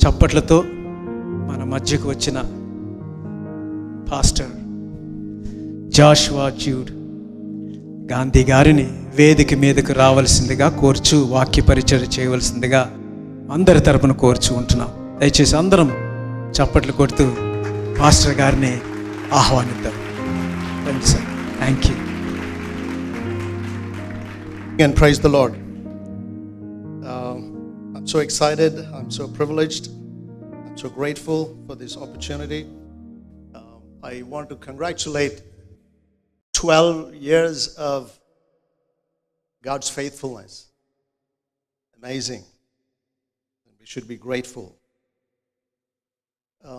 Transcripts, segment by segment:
చప్పట్లతో మన మధ్యకు వచ్చిన పాస్టర్ జాషువా జ్యూడ్ గాంధీ గారిని వేదిక మీదకు రావాల్సిందిగా కోర్చు వాక్య పరిచర్య చేయవలసిందిగా అందరి తరపున కోర్చు ఉంటున్నాం. దయచేసి అందరం చప్పట్లు కొడుతూ పాస్టర్ గారిని ఆహ్వానిద్దాం. రండి sir. Thank you. And praise the Lord. I'm so excited. I'm so privileged. I'm so grateful for this opportunity. I want to congratulate 12 years of God's faithfulness. Amazing. We should be grateful. A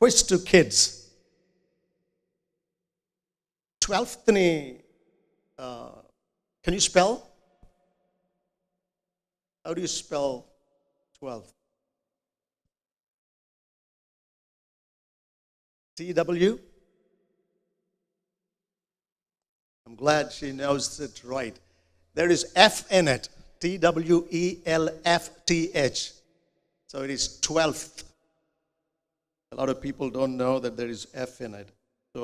question to kids. 12th ni, can you spell? How do you spell 12? T-W? I'm glad she knows it right. There is F in it. T-W-E-L-F-T-H. So it is 12th. A lot of people don't know that there is F in it. So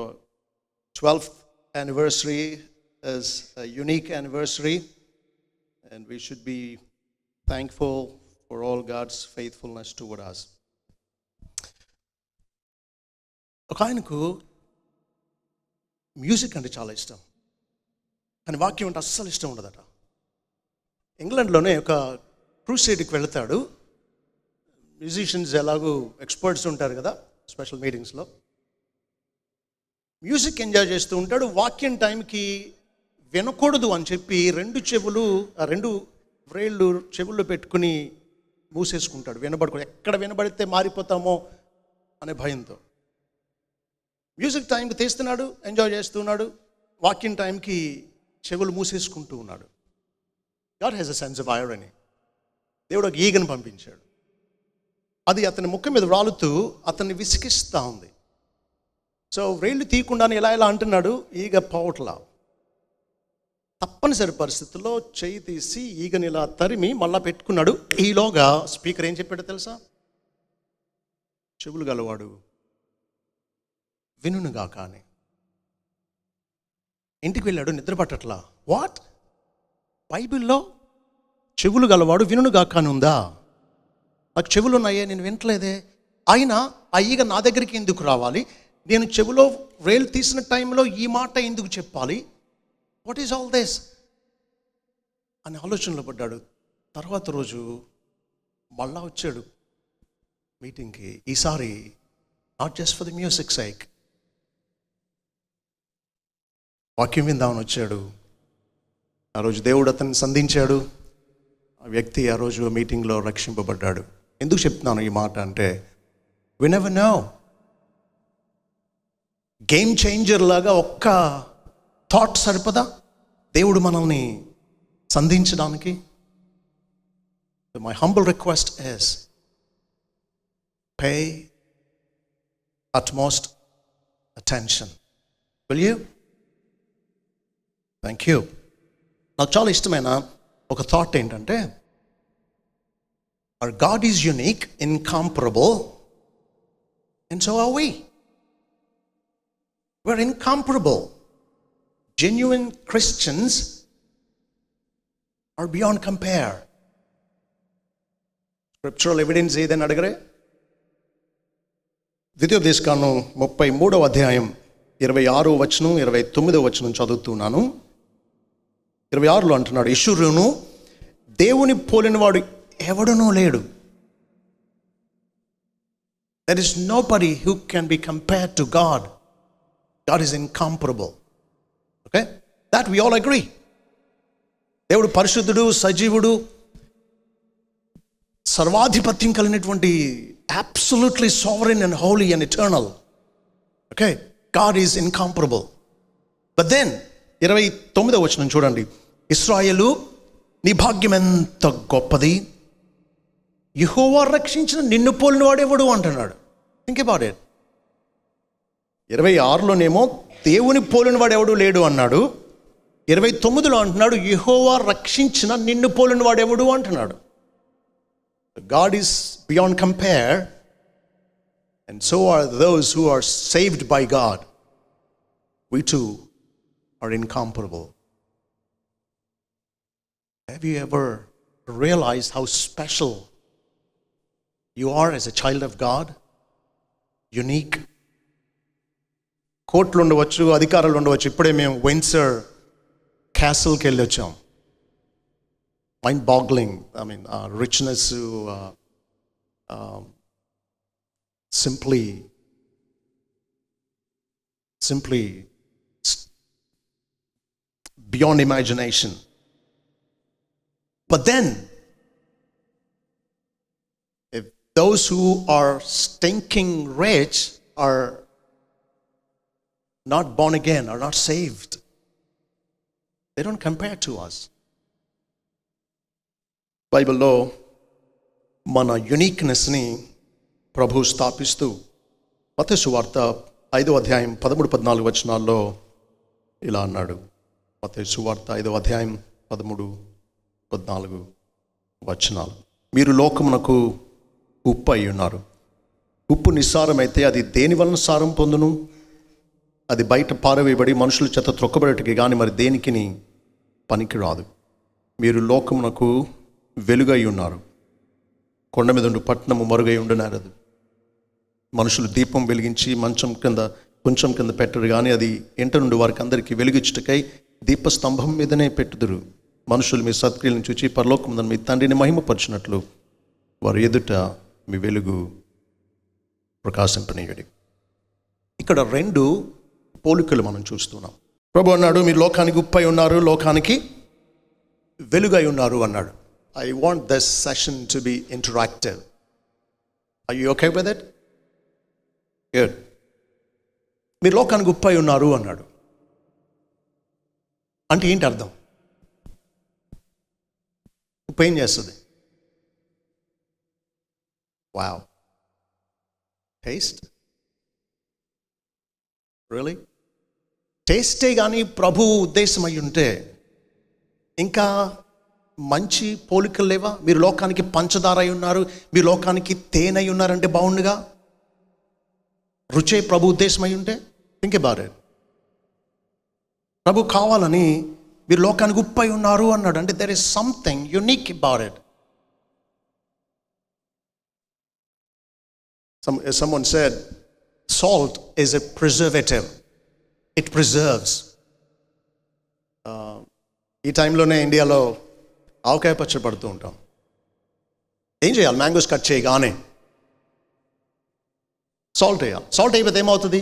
12th anniversary is a unique anniversary, and we should be thankful for all God's faithfulness toward us. ఒక ఆయనకు music అంటే చాలా ఇష్టం, కానీ వాక్యం అంటే అస్సలు ఇష్టం ఉండదట. ఇంగ్లాండ్లోనే ఒక క్రూసేడ్కి వెళతాడు. మ్యూజిషియన్స్ ఎలాగూ ఎక్స్పర్ట్స్ ఉంటారు కదా స్పెషల్ మీటింగ్స్లో. మ్యూజిక్ ఎంజాయ్ చేస్తూ ఉంటాడు. వాక్యం టైంకి వినకూడదు అని చెప్పి రెండు వ్రేళ్ళు చెవుల్లో పెట్టుకుని మూసేసుకుంటాడు. వినబడుకో, ఎక్కడ వినబడితే మారిపోతామో అనే భయంతో. మ్యూజిక్ టైంకి తీస్తున్నాడు, ఎంజాయ్ చేస్తున్నాడు. వాక్యం టైంకి చెవులు మూసేసుకుంటూ ఉన్నాడు. God has a sense of irony. దేవుడు ఒక ఈగను పంపించాడు. అది అతని ముఖం మీద రాలుతూ అతన్ని విసిగిస్తూ ఉంది. సో వ్రేళ్ళు తీయకుండానే ఎలా అంటున్నాడు, ఈగ పోవట్లా. తప్పనిసరి పరిస్థితుల్లో చేయి తీసి ఈగని ఇలా తరిమి మళ్ళా పెట్టుకున్నాడు. ఈలోగా స్పీకర్ ఏం చెప్పాడో తెలుసా? చెవులు గలవాడు వినునుగా. కానీ ఇంటికి వెళ్ళాడు, నిద్ర పట్టట్లా. వాట్? బైబిల్లో చెవులు గలవాడు వినునుగా కానీ ఉందా? నాకు చెవులు ఉన్నాయే, నేను వినట్లేదే. అయినా ఆ ఈగ నా దగ్గరికి ఎందుకు రావాలి? నేను చెవులో రేలు తీసిన టైంలో ఈ మాట ఎందుకు చెప్పాలి? వాట్ ఈజ్ ఆల్ దిస్ అని ఆలోచనలో పడ్డాడు. తర్వాత రోజు మళ్ళా వచ్చాడు మీటింగ్కి. ఈసారి not just for the music psych, వాక్యం విందామని వచ్చాడు. ఆ రోజు దేవుడు అతన్ని సంధించాడు. ఆ వ్యక్తి ఆ రోజు మీటింగ్లో రక్షింపబడ్డాడు. ఎందుకు చెప్తున్నాను ఈ మాట అంటే, we never know. Game changer లాగా ఒక్క థాట్ సరిపదా దేవుడు మనల్ని సంధించడానికి? My humble request is pay utmost attention. Will you? Thank you. నాకు చాలా ఇష్టమైన ఒక థాట్ ఏంటంటే, our God is unique, incomparable, and so are we. We're incomparable. Genuine Christians are beyond compare. Scriptural evidence ఏదని అడగరే? ద్వితీయోపదేశకాండం 33వ అధ్యాయం 26వ వచనం 29వ వచనం చదువుతున్నాను. 26లో అంటున్నాడు, ఈశ్వరును దేవుని పోలినవాడు ఎవడునూ లేడు. There is nobody who can be compared to God. God is incomparable. Okay? That we all agree. దేవుడు పరిశుద్ధుడు, సజీవుడు, సర్వాధిపత్యం కలిగినటువంటి, absolutely sovereign and holy and eternal. Okay? God is incomparable. But then 29వ వచనం చూడండి. ఇశ్రాయేలు నీ భాగ్యం ఎంత గొప్పది, యెహోవా రక్షించిన నిన్ను పోలిన వాడెవడు అంటున్నాడు. Think about it. 26లోనేమో దేవుని పోలిన వాడెవడు లేడు అన్నాడు. 29లో అంటున్నాడు యెహోవా రక్షించిన నిన్ను పోలిన వాడెవడు అంటున్నాడు. God is beyond compare, and so are those who are saved by God. We too are incomparable. Have you ever realized how special you are as a child of God? Unique. కోట్లు ఉండవచ్చు, అధికారాలు ఉండవచ్చు. ఇప్పుడే మేము Windsor క్యాసిల్కి వెళ్ళి వచ్చాం. Mind boggling. I mean richness, simply beyond imagination. But then, if those who are stinking rich are not born again, are not saved, they don't compare to us. బైబిల్లో మన యూనిక్నెస్ని ప్రభు స్థాపిస్తూ మత్తయి సువార్త 5వ అధ్యాయం 13-14 వచనాల్లో ఇలా అన్నాడు. మత్తయి సువార్త 5వ అధ్యాయం 13-14 వచనాలు. మీరు లోకమునకు ఉప్పు అయి ఉన్నారు. ఉప్పు నిస్సారమైతే అది దేని వలన సారం పొందును? అది బయట పారవేయబడి మనుషుల చేత త్రొక్కబడేటికి కానీ మరి దేనికిని పనికి రాదు. మీరు లోకమునకు వెలుగై ఉన్నారు. కొండ మీద ఉండు పట్టణము మరుగై ఉండనారదు. మనుషులు దీపం వెలిగించి కొంచెం కింద పెట్టరు, కానీ అది ఇంట నుండి వారికి అందరికీ వెలుగిచ్చుటకై దీపస్తంభం మీదనే పెట్టుదురు. మనుషులు మీ సత్క్రియలను చూచి పరలోకమున మీ తండ్రిని మహిమపరచినట్లు వారి ఎదుట మీ వెలుగు ప్రకాశింపనీయుడి. ఇక్కడ 2 పోలికలు మనం చూస్తున్నాం. ప్రభు అన్నాడు, మీరు లోకానికి ఉప్పై ఉన్నారు, లోకానికి వెలుగై ఉన్నారు అన్నాడు. I want this session to be interactive. Are you okay with it? Good. మీరు లోకానికి ఉప్పై ఉన్నారు అన్నాడు. అంటే ఏంటి అర్థం? ఉప్పు ఏం చేస్తుంది? Wow. Taste? Really? టేస్టే కానీ ప్రభు ఉద్దేశం అయి ఉంటే ఇంకా మంచి పోలికలు లేవా? మీరు లోకానికి పంచదార అయి ఉన్నారు, మీరు లోకానికి తేనె అయి ఉన్నారంటే బాగుండుగా. రుచే ప్రభు ఉద్దేశం అయి ఉంటే థింక్ అబౌట్ ఇట్. ప్రభు కావాలని మీరు లోకానికి ఉప్పు అయి ఉన్నారు అన్నాడు. అంటే there is something unique about it. Someone said salt is a preservative. It preserves. ఈ టైంలోనే ఇండియాలో ఆవకాయ పచ్చడి పడుతూ ఉంటాం. ఏం చేయాలి? మ్యాంగోస్ కట్ చేయగానే సాల్ట్ వేయాలి. సాల్ట్ అయిపోతే ఏమవుతుంది?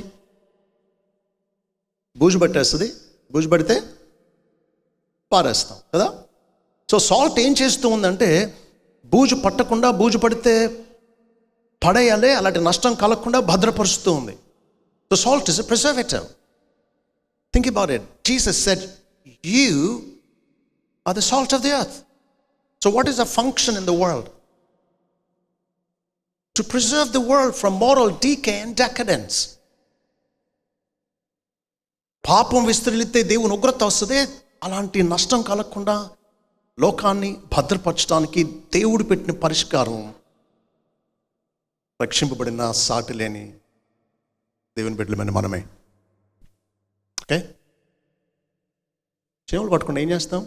బూజు పట్టేస్తుంది. బూజు పడితే పారేస్తాం కదా. సో సాల్ట్ ఏం చేస్తూ ఉందంటే బూజు పట్టకుండా, బూజు పడితే పడేయాలి, అలాంటి నష్టం కలగకుండా భద్రపరుస్తూ ఉంది. So salt is a preservative. Think about it. Jesus said, "You are the salt of the earth." So what is the function in the world? To preserve the world from moral decay and decadence. పాపం విస్తరిస్తే దేవుని ఉగ్రత వస్తుంది. అలాంటి నష్టం కలగకుండా లోకాన్ని భద్రపరచడానికి దేవుడు పెట్టిన పరిష్కారం రక్షింపబడిన సాటి లేని దేవుని బిడ్డలమైన మనమే. ఓకే, చేతులు పట్టుకుంటే ఏం చేస్తాం?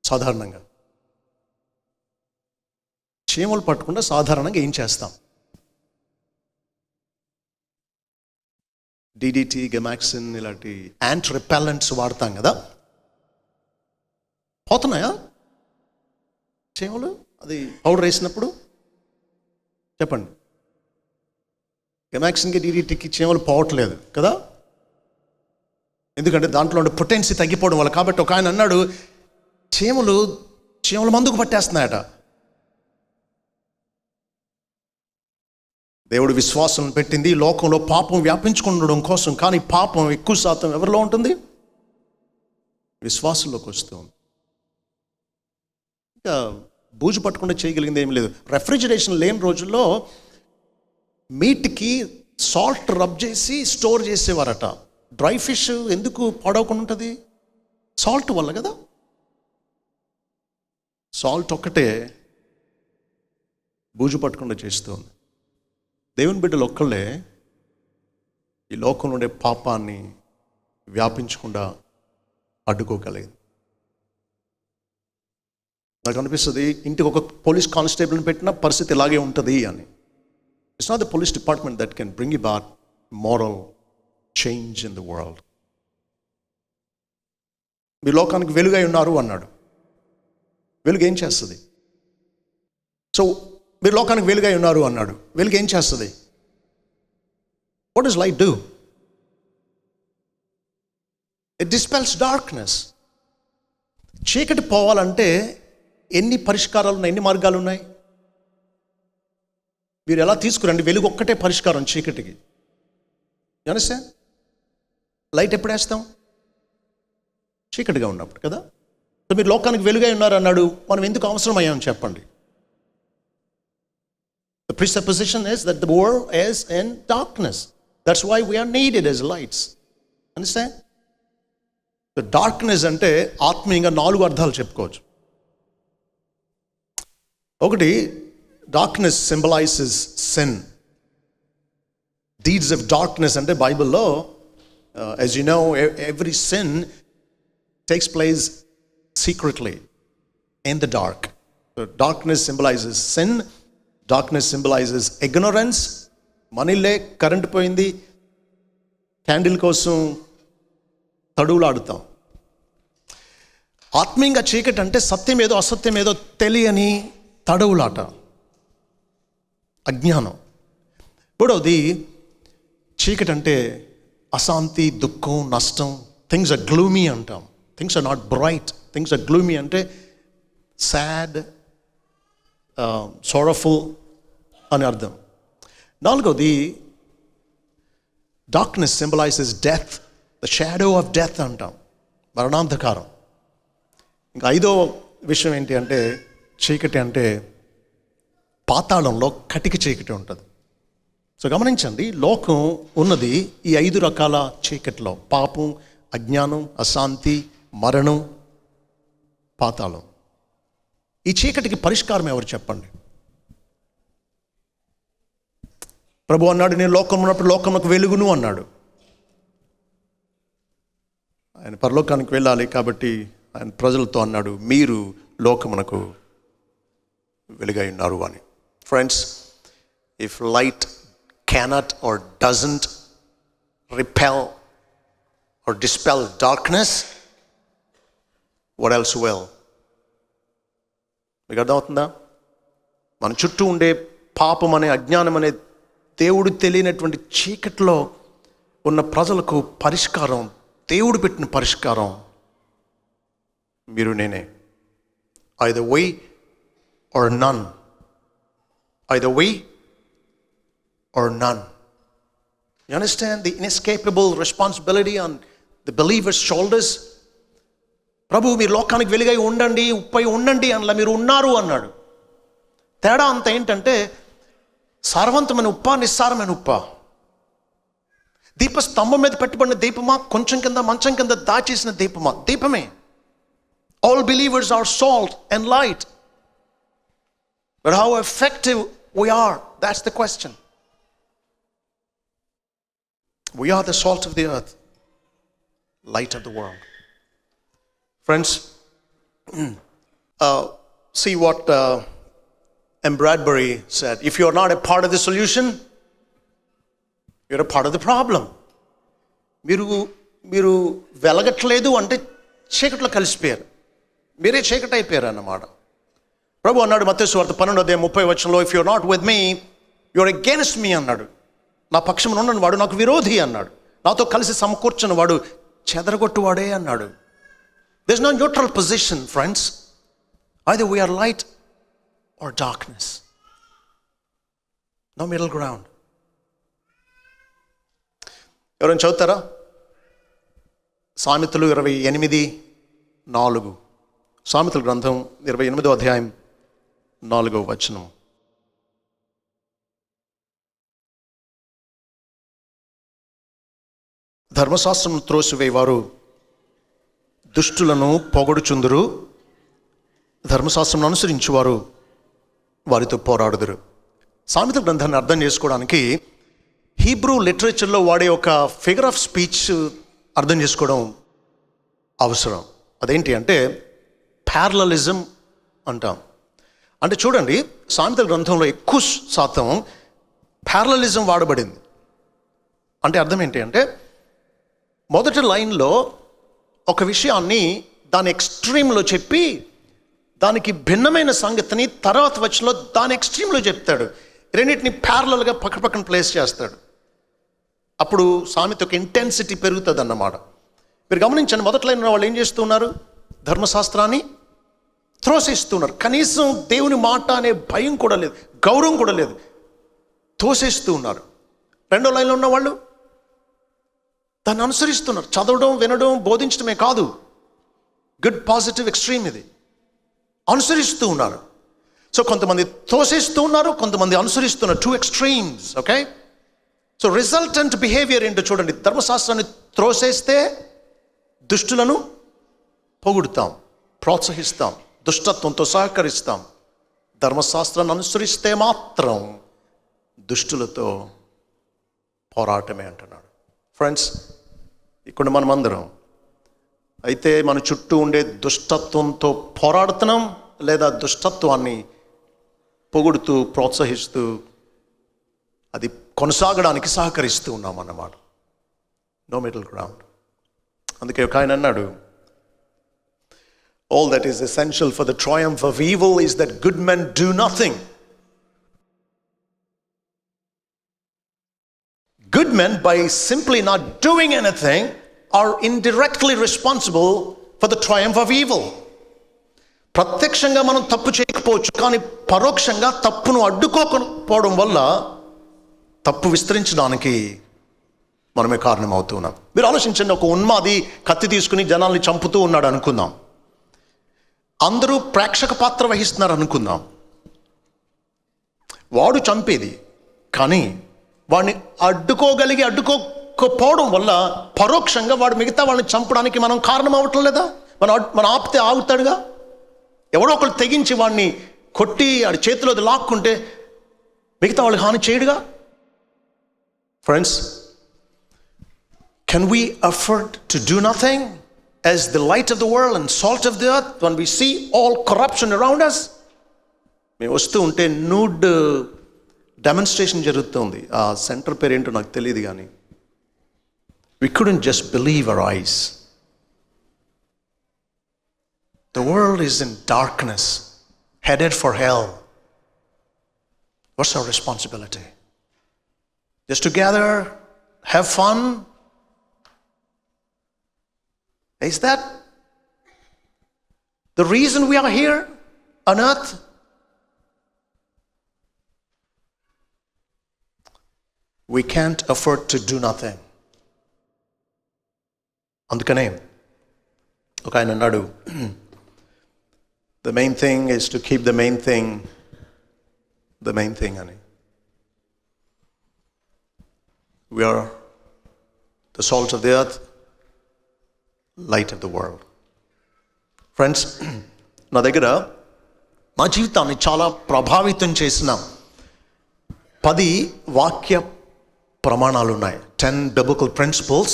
సాధారణంగా చీమలు పట్టకుండా సాధారణంగా ఏం చేస్తాం? DDT, గెమాక్సిన్ ఇలాంటి యాంట్ రిపెల్లెంట్స్ వాడతాం కదా. పోతున్నాయా చీమలు? అది పౌడర్ వేసినప్పుడు చెప్పండి. గెమాక్సిన్కి DDTకి చీమలు పోవట్లేదు కదా, ఎందుకంటే దాంట్లో ఉండే పొటెన్సీ తగ్గిపోవడం వల్ల. కాబట్టి ఒక ఆయన అన్నాడు, చీమలు మందుకు పట్టేస్తున్నాయట. దేవుడు విశ్వాసం పెట్టింది లోకంలో పాపం వ్యాపించుకుండడం కోసం, కానీ పాపం ఎక్కువ శాతం ఎవరిలో ఉంటుంది? విశ్వాసంలోకి వస్తుంది. ఇంకా బూజు పట్టకుండా చేయగలిగింది ఏం లేదు. రెఫ్రిజిరేషన్ లేని రోజుల్లో మీట్కి సాల్ట్ రబ్ చేసి స్టోర్ చేసేవారట. డ్రై ఫిష్ ఎందుకు పాడవకుండా ఉంటుంది? సాల్ట్ వల్ల కదా. సాల్ట్ ఒక్కటే బూజు పట్టకుండా చేస్తుంది. దేవుని బిడ్డలు ఒక్కళ్ళే ఈ లోకంలో ఉండే పాపాన్ని వ్యాపించకుండా అడ్డుకోగలిగింది. నాకు అనిపిస్తుంది ఇంటికి ఒక పోలీస్ కానిస్టేబుల్ని పెట్టిన పరిస్థితి ఇలాగే ఉంటుంది అని. It's not the police department that can bring about moral change in the world. మీ లోకానికి వెలుగై ఉన్నారు అన్నాడు. వెలుగు ఏం చేస్తుంది? సో మీరు లోకానికి వెలుగై ఉన్నారు అన్నాడు. వెలుగు ఏం చేస్తుంది? What does light do? It dispels darkness. చీకటి పోవాలంటే ఎన్ని పరిష్కారాలు ఉన్నాయి, ఎన్ని మార్గాలు ఉన్నాయి? మీరు ఎలా తీసుకురండి? వెలుగు ఒక్కటే పరిష్కారం చీకటికి. తెలుసా? లైట్ ఎప్పుడు వేస్తాం? చీకటిగా ఉన్నప్పుడు కదా. సో మీరు లోకానికి వెలుగై ఉన్నారు అన్నాడు. మనం ఎందుకు అవసరం అయ్యాం చెప్పండి? The presupposition is that the world is in darkness. That's why we are needed as lights. Understand? The darkness అంటే ఆత్మీయంగా 4 అర్థాలు చెప్పుకోవచ్చు. ఒకటి, darkness symbolizes sin. Deeds of darkness అంటే బైబిల్లో as you know every sin takes place secretly in the dark. So darkness symbolizes sin. Darkness symbolizes ignorance. మనీలే, current పోయింది, candle కోసం తడువులాడుతాం. ఆత్మీయంగా చీకటి అంటే సత్యం ఏదో అసత్యం ఏదో తెలియని తడువులాట, అజ్ఞానం. మూడవది, చీకటి అంటే అశాంతి, దుఃఖం, నష్టం. థింగ్స్ ఆర్ గ్లూమీ అంటాం. Things are not bright. Things are gloomy అంటే సాడ్, సారఫుల్ అని అర్థం. నాలుగవది, darkness symbolises death, the shadow of death అంటాం, మరణాంధకారం. ఇంకా ఐదో విషయం ఏంటి అంటే చీకటి అంటే పాతాళంలో కటిక చీకటి ఉంటుంది. సో గమనించండి, లోకం ఉన్నది ఈ 5 రకాల చీకటిలో: పాపం, అజ్ఞానం, అశాంతి, మరణం, పాతాళం. ఈ చీకటికి పరిష్కారం ఎవరు చెప్పండి? ప్రభు అన్నాడు, నేను లోకంలో ఉన్నప్పుడు లోకంలోకి వెలుగును అన్నాడు. ఆయన పరలోకానికి వెళ్ళాలి కాబట్టి ఆయన ప్రజలతో అన్నాడు, మీరు లోకమునకు వెలుగై ఉన్నారు అని. Friends, if light cannot or doesn't repel or dispel darkness, what else will? మీకు అర్థమవుతుందా? మన చుట్టూ ఉండే పాపం అనే, అజ్ఞానం అనే, దేవుడు తెలియనటువంటి చీకట్లో ఉన్న ప్రజలకు పరిష్కారం, దేవుడు పెట్టిన పరిష్కారం మీరు నేనే. either we or none. either we or none. You understand the inescapable responsibility on the believer's shoulders? ప్రభు మీరు లోకానికి వెలుగై ఉండండి, ఉప్పై ఉండండి అనలా, మీరు ఉన్నారు అన్నాడు. తేడా అంత ఏంటంటే సారవంతమైన ఉప్ప, నిస్సారమైన ఉప్ప. దీపస్తంభం మీద పెట్టబడిన దీపమా, కొంచెం కింద మంచం కింద దాచేసిన దీపమా? దీపమే. All believers are salt and light. But how effective we are, that's the question. We are the salt of the earth, light of the world. Friends, see what M. Bradbury said. If you're not a part of the solution, you're a part of the problem. మీరు వెలగట్లేదు అంటే చీకట్లో కలిసిపోయారు, మీరే చీకటి అయిపోయారు అన్నమాట. ప్రభు అన్నాడు మత్తయి సువార్త 12:30 if you're not with me you're against me అన్నాడు. నా పక్షమున ఉన్నని వాడు నాకు విరోధి అన్నాడు. నాతో కలిసి సమకూర్చుని వాడు చెదరగొట్టువాడే అన్నాడు. There's no neutral position, friends. Either we are light or darkness. No middle ground. ఎవరైనా చదువుతారా? సామెతలు 28:4. సామెతల గ్రంథం 28వ అధ్యాయం 4వ వచనం. ధర్మశాస్త్రం త్రోసివేవారు దుష్టులను పొగడుచుందురు, ధర్మశాస్త్రం అనుసరించువారు వారితో పోరాడుదురు. సామెతల గ్రంథాన్ని అర్థం చేసుకోవడానికి హీబ్రూ లిటరేచర్లో వాడే ఒక ఫిగర్ ఆఫ్ స్పీచ్ అర్థం చేసుకోవడం అవసరం. అదేంటి అంటే ప్యారలలిజం అంటాం. అంటే చూడండి, సామెతల గ్రంథంలో ఎక్కువ శాతం ప్యారలలిజం వాడబడింది. అంటే అర్థం ఏంటి అంటే మొదటి లైన్లో ఒక విషయాన్ని దాని ఎక్స్ట్రీమ్లో చెప్పి దానికి భిన్నమైన సంగతిని తర్వాత వచనంలో దాని ఎక్స్ట్రీమ్లో చెప్తాడు. రెండింటిని ప్యారలల్గా పక్కన ప్లేస్ చేస్తాడు. అప్పుడు సామెత యొక్క ఇంటెన్సిటీ పెరుగుతుంది అన్నమాట. మీరు గమనించండి, మొదటి లైన్లో వాళ్ళు ఏం చేస్తున్నారు? ధర్మశాస్త్రాన్ని త్రోసేస్తున్నారు. కనీసం దేవుని మాట అనే భయం కూడా లేదు, గౌరవం కూడా లేదు, తోసేస్తూ ఉన్నారు. రెండో లైన్లో ఉన్న వాళ్ళు దాన్ని అనుసరిస్తున్నారు. చదవడం, వినడం, బోధించడమే కాదు, గుడ్ పాజిటివ్ ఎక్స్ట్రీమ్ ఇది, అనుసరిస్తూ ఉన్నారు. సో కొంతమంది తోసేస్తూ ఉన్నారు, కొంతమంది అనుసరిస్తున్నారు. Two extremes. Okay, so resultant behaviour ఏంటో చూడండి. ధర్మశాస్త్రాన్ని త్రోసేస్తే దుష్టులను పొగుడుతాం, ప్రోత్సహిస్తాం, దుష్టత్వంతో సహకరిస్తాం. ధర్మశాస్త్రాన్ని అనుసరిస్తే మాత్రం దుష్టులతో పోరాటమే అంటున్నాడు. ఫ్రెండ్స్, ఇక్కడ మనమందరం అయితే మన చుట్టూ ఉండే దుష్టత్వంతో పోరాడుతున్నాం, లేదా దుష్టత్వాన్ని పొగుడుతూ ప్రోత్సహిస్తూ అది కొనసాగడానికి సహకరిస్తూ ఉన్నాం అన్నమాట. No middle ground. అందుకే ఒక ఆయన అన్నాడు, all that is essential for the triumph of evil is that good men do nothing. Good men, by simply not doing anything, are indirectly responsible for the triumph of evil. ప్రత్యక్షంగా మనం తప్పు చేయకపోవచ్చు, కానీ పరోక్షంగా తప్పును అడ్డుకోకపోవడం వల్ల తప్పు విస్తరించడానికి మనమే కారణం అవుతున్నాం. మీరు ఆలోచించండి, ఒక ఉన్మాది కత్తి తీసుకుని జనాల్ని చంపుతూ ఉన్నాడు అనుకుందాం. అందరూ ప్రేక్షక పాత్ర వహిస్తున్నారు అనుకుందాం. వాడు చంపేది, కానీ వాడిని అడ్డుకోకపోవడం వల్ల పరోక్షంగా వాడు మిగతా వాళ్ళని చంపడానికి మనం కారణం అవ్వటం లేదా? మనం ఆపితే ఆగుతాడుగా. ఎవడో ఒకళ్ళు తెగించి వాడిని కొట్టి వాడి చేతిలో లాక్కుంటే మిగతా వాళ్ళకి హాని చేయడుగా. Friends, can we afford to do nothing as the light of the world and salt of the earth when we see all corruption around us? మేము వస్తూ ఉంటే నూడ్ డెమాన్స్ట్రేషన్ జరుగుతుంది. ఆ సెంటర్ పేరు ఏంటో నాకు తెలియదు, కానీ we couldn't just believe our eyes. The world is in darkness, headed for hell. What's our responsibility? Just to gather, have fun? Is that the reason we are here on earth? We can't afford to do nothing. అందుకనే ఒక ఆయన అన్నాడు, the main thing is to keep the main thing the main thing అని. We are the salt of the earth, light of the world. Friends, నా దగ్గర నా జీవితాన్ని చాలా ప్రభావితం చేసిన 10 వాక్య ప్రమాణాలు ఉన్నాయి. 10 biblical principles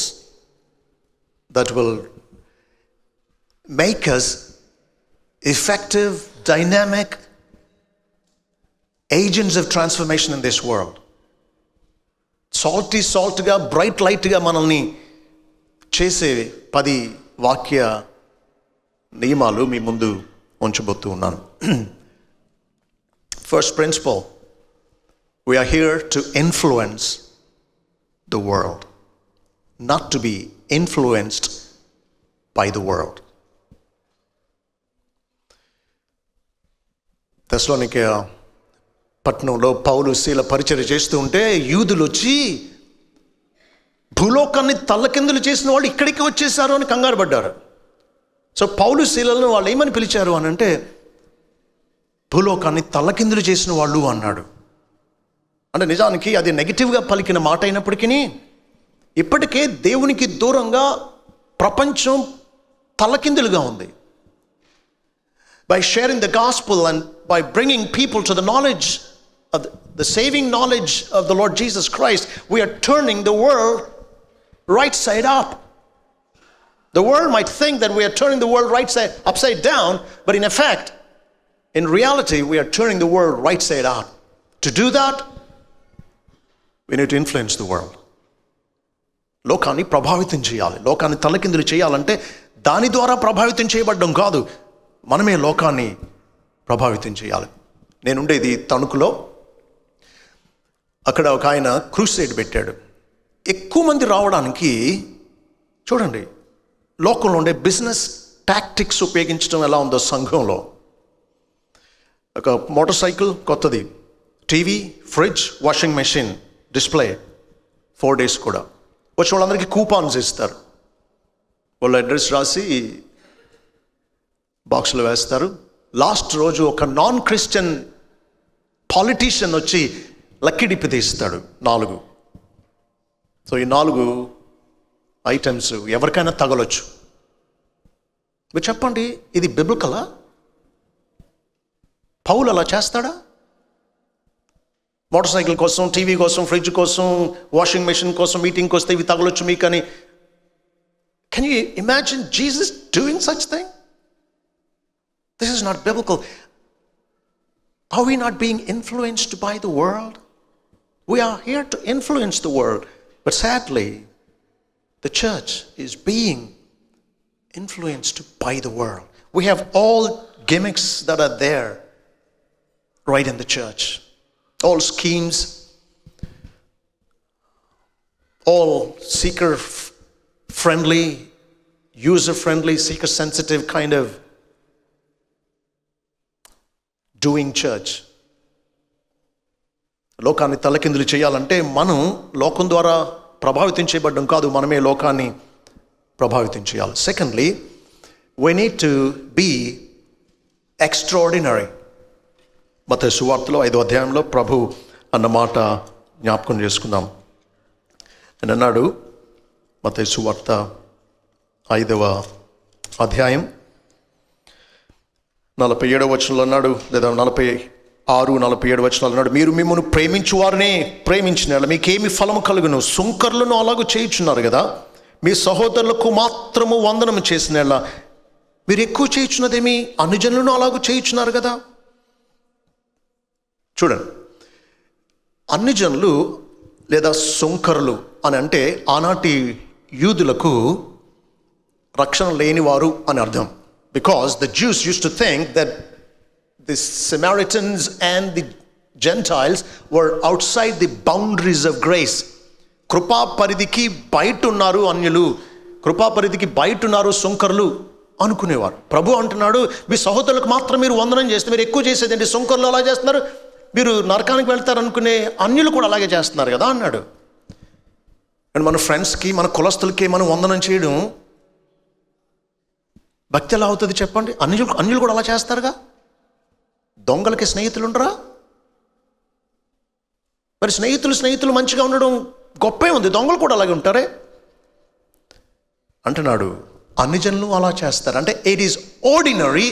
that will make us effective, dynamic agents of transformation in this world. సాల్ట్గా, బ్రైట్ లైట్గా మనల్ని చేసే 10 వాక్య నియమాలు మీ ముందు ఉంచబోతూ ఉన్నాను. First principle, we are here to influence the world, not to be influenced by the world. తెస్సలోనికే పట్టణంలో పౌలు శీల పరిచర్య చేస్తూ ఉంటే యూదులు వచ్చి భూలోకాన్ని తల్లకిందులు చేసిన వాళ్ళు ఇక్కడికి వచ్చేసారు అని కంగారు పడ్డారు. సో పౌలు శీలను వాళ్ళు ఏమని పిలిచారు అని అంటే, భూలోకాన్ని తల్లకిందులు చేసిన వాళ్ళు అన్నాడు. అంటే నిజానికి అది నెగిటివ్గా పలికిన మాట అయినప్పటికీ ఇప్పటికే దేవునికి దూరంగా ప్రపంచం తల్లకిందులుగా ఉంది. By sharing the gospel and by bringing people to the knowledge of the saving knowledge of the Lord Jesus Christ, we are turning the world right side up. The world might think that we are turning the world upside down, but in effect, in reality, we are turning the world right side up. To do that, we need to influence the world. లోకాన్ని ప్రభావితం చేయాలి. లోకాన్ని తలకిందులు చేయాలంటే దాని ద్వారా ప్రభావితం చేయబడ్డం కాదు, మనమే లోకాన్ని ప్రభావితం చేయాలి. నేనుండేది తణుకులో. అక్కడ ఒక ఆయన క్రూసేడ్ పెట్టాడు. ఎక్కువ మంది రావడానికి చూడండి, లోకంలో ఉండే బిజినెస్ టాక్టిక్స్ ఉపయోగించడం ఎలా ఉందో సంఘంలో. ఒక మోటార్ సైకిల్ కొత్తది, TV, fridge, washing machine, display 4 days కూడా. వచ్చిన వాళ్ళందరికీ కూపాన్స్ ఇస్తారు. వాళ్ళ అడ్రస్ రాసి బాక్స్లో వేస్తారు. లాస్ట్ రోజు ఒక నాన్ క్రిస్టియన్ పాలిటీషియన్ వచ్చి లక్కీ డిప్ తీస్తాడు 4. సో ఈ 4 ఐటమ్స్ ఎవరికైనా తగలొచ్చు. మీరు చెప్పండి, ఇది బిబ్లికలా? పౌలు అలా చేస్తాడా? మోటార్ సైకిల్ కోసం, టీవీ కోసం, ఫ్రిడ్జ్ కోసం, వాషింగ్ మెషిన్ కోసం, మీటింగ్కి వస్తే ఇవి తగలొచ్చు మీకు అని. Can you imagine Jesus doing such thing? This is not biblical. Are we not being influenced by the world? We are here to influence the world, but sadly, the church is being influenced by the world. We have all gimmicks that are there right in the church. All schemes, all seeker-friendly, user-friendly, seeker-sensitive kind of doing church. లోకాన్ని తలకిందులు చేయాలంటే మనం లోకం ద్వారా ప్రభావితం చేయబడ్డం కాదు, మనమే లోకాన్ని ప్రభావితం చేయాలి. Secondly, we need to be extraordinary. మత్తయి సువార్తలో 5వ అధ్యాయంలో ప్రభు అన్న మాట జ్ఞాపకం చేసుకుందాం. అని అన్నాడు, మత్తయి సువార్త 5వ అధ్యాయం 47వ వచనంలో అన్నాడు, లేదా 46-47 వచనాలు అన్నాడు, మీరు మిమ్మల్ని ప్రేమించువారనే ప్రేమించిన మీకేమి ఫలము కలుగును? సుంకర్లను అలాగూ చేయుచున్నారు కదా. మీ సహోదరులకు మాత్రము వందనము చేసిన మీరు ఎక్కువ చేయుచున్నదేమి? అన్యజనులను అలాగూ చేయుచున్నారు కదా. చూడండి, అన్యజనులు లేదా సుంకరులు అని అంటే ఆనాటి యూదులకు రక్షణ లేనివారు అని అర్థం. Because the Jews used to think that the Samaritans and the Gentiles were outside the boundaries of grace. కృపా పరిధికి బయట ఉన్నారు అన్యులు, కృపా పరిధికి బయట ఉన్నారు సుంకరులు అనుకునేవారు. ప్రభు అంటున్నాడు, మీ సహోదరులకు మాత్రం మీరు వందనం చేస్తే మీరు ఎక్కువ చేసేదండి. సుంకరులు అలా చేస్తున్నారు, మీరు నరకానికి వెళ్తారు అనుకునే అన్యులు కూడా అలాగే చేస్తున్నారు కదా అన్నాడు. అండ్ మన ఫ్రెండ్స్కి, మన కులస్తులకి మనం వందనం చేయడం భక్తి ఎలా అవుతుంది చెప్పండి? అన్యులు కూడా అలా చేస్తారుగా. దొంగలకి స్నేహితులు ఉండరా? మరి స్నేహితులు మంచిగా ఉండడం గొప్పే ఉంది, దొంగలు కూడా అలాగే ఉంటారే అంటున్నాడు. అన్ని జనులు అలా చేస్తారు అంటే it is ordinary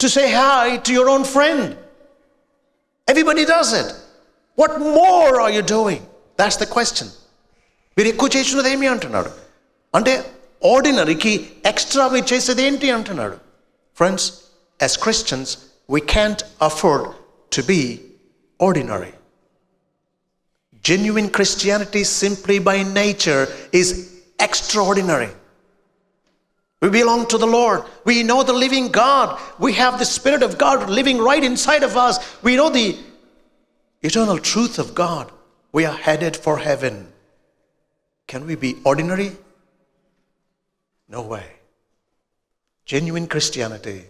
to say hi to your own friend. Everybody does it. What more or you doing? That's the question. మీరు ఎక్కువ చేసినది ఏమి అంటున్నాడు అంటే ఆర్డినరీకి ఎక్స్ట్రా మీరు చేసేది ఏంటి అంటున్నాడు. Friends, as Christians we can't afford to be ordinary. Genuine Christianity simply by nature is extraordinary. We belong to the Lord. We know the living God. We have the Spirit of God living right inside of us. We know the eternal truth of God. We are headed for heaven. Can we be ordinary? No way. Genuine Christianity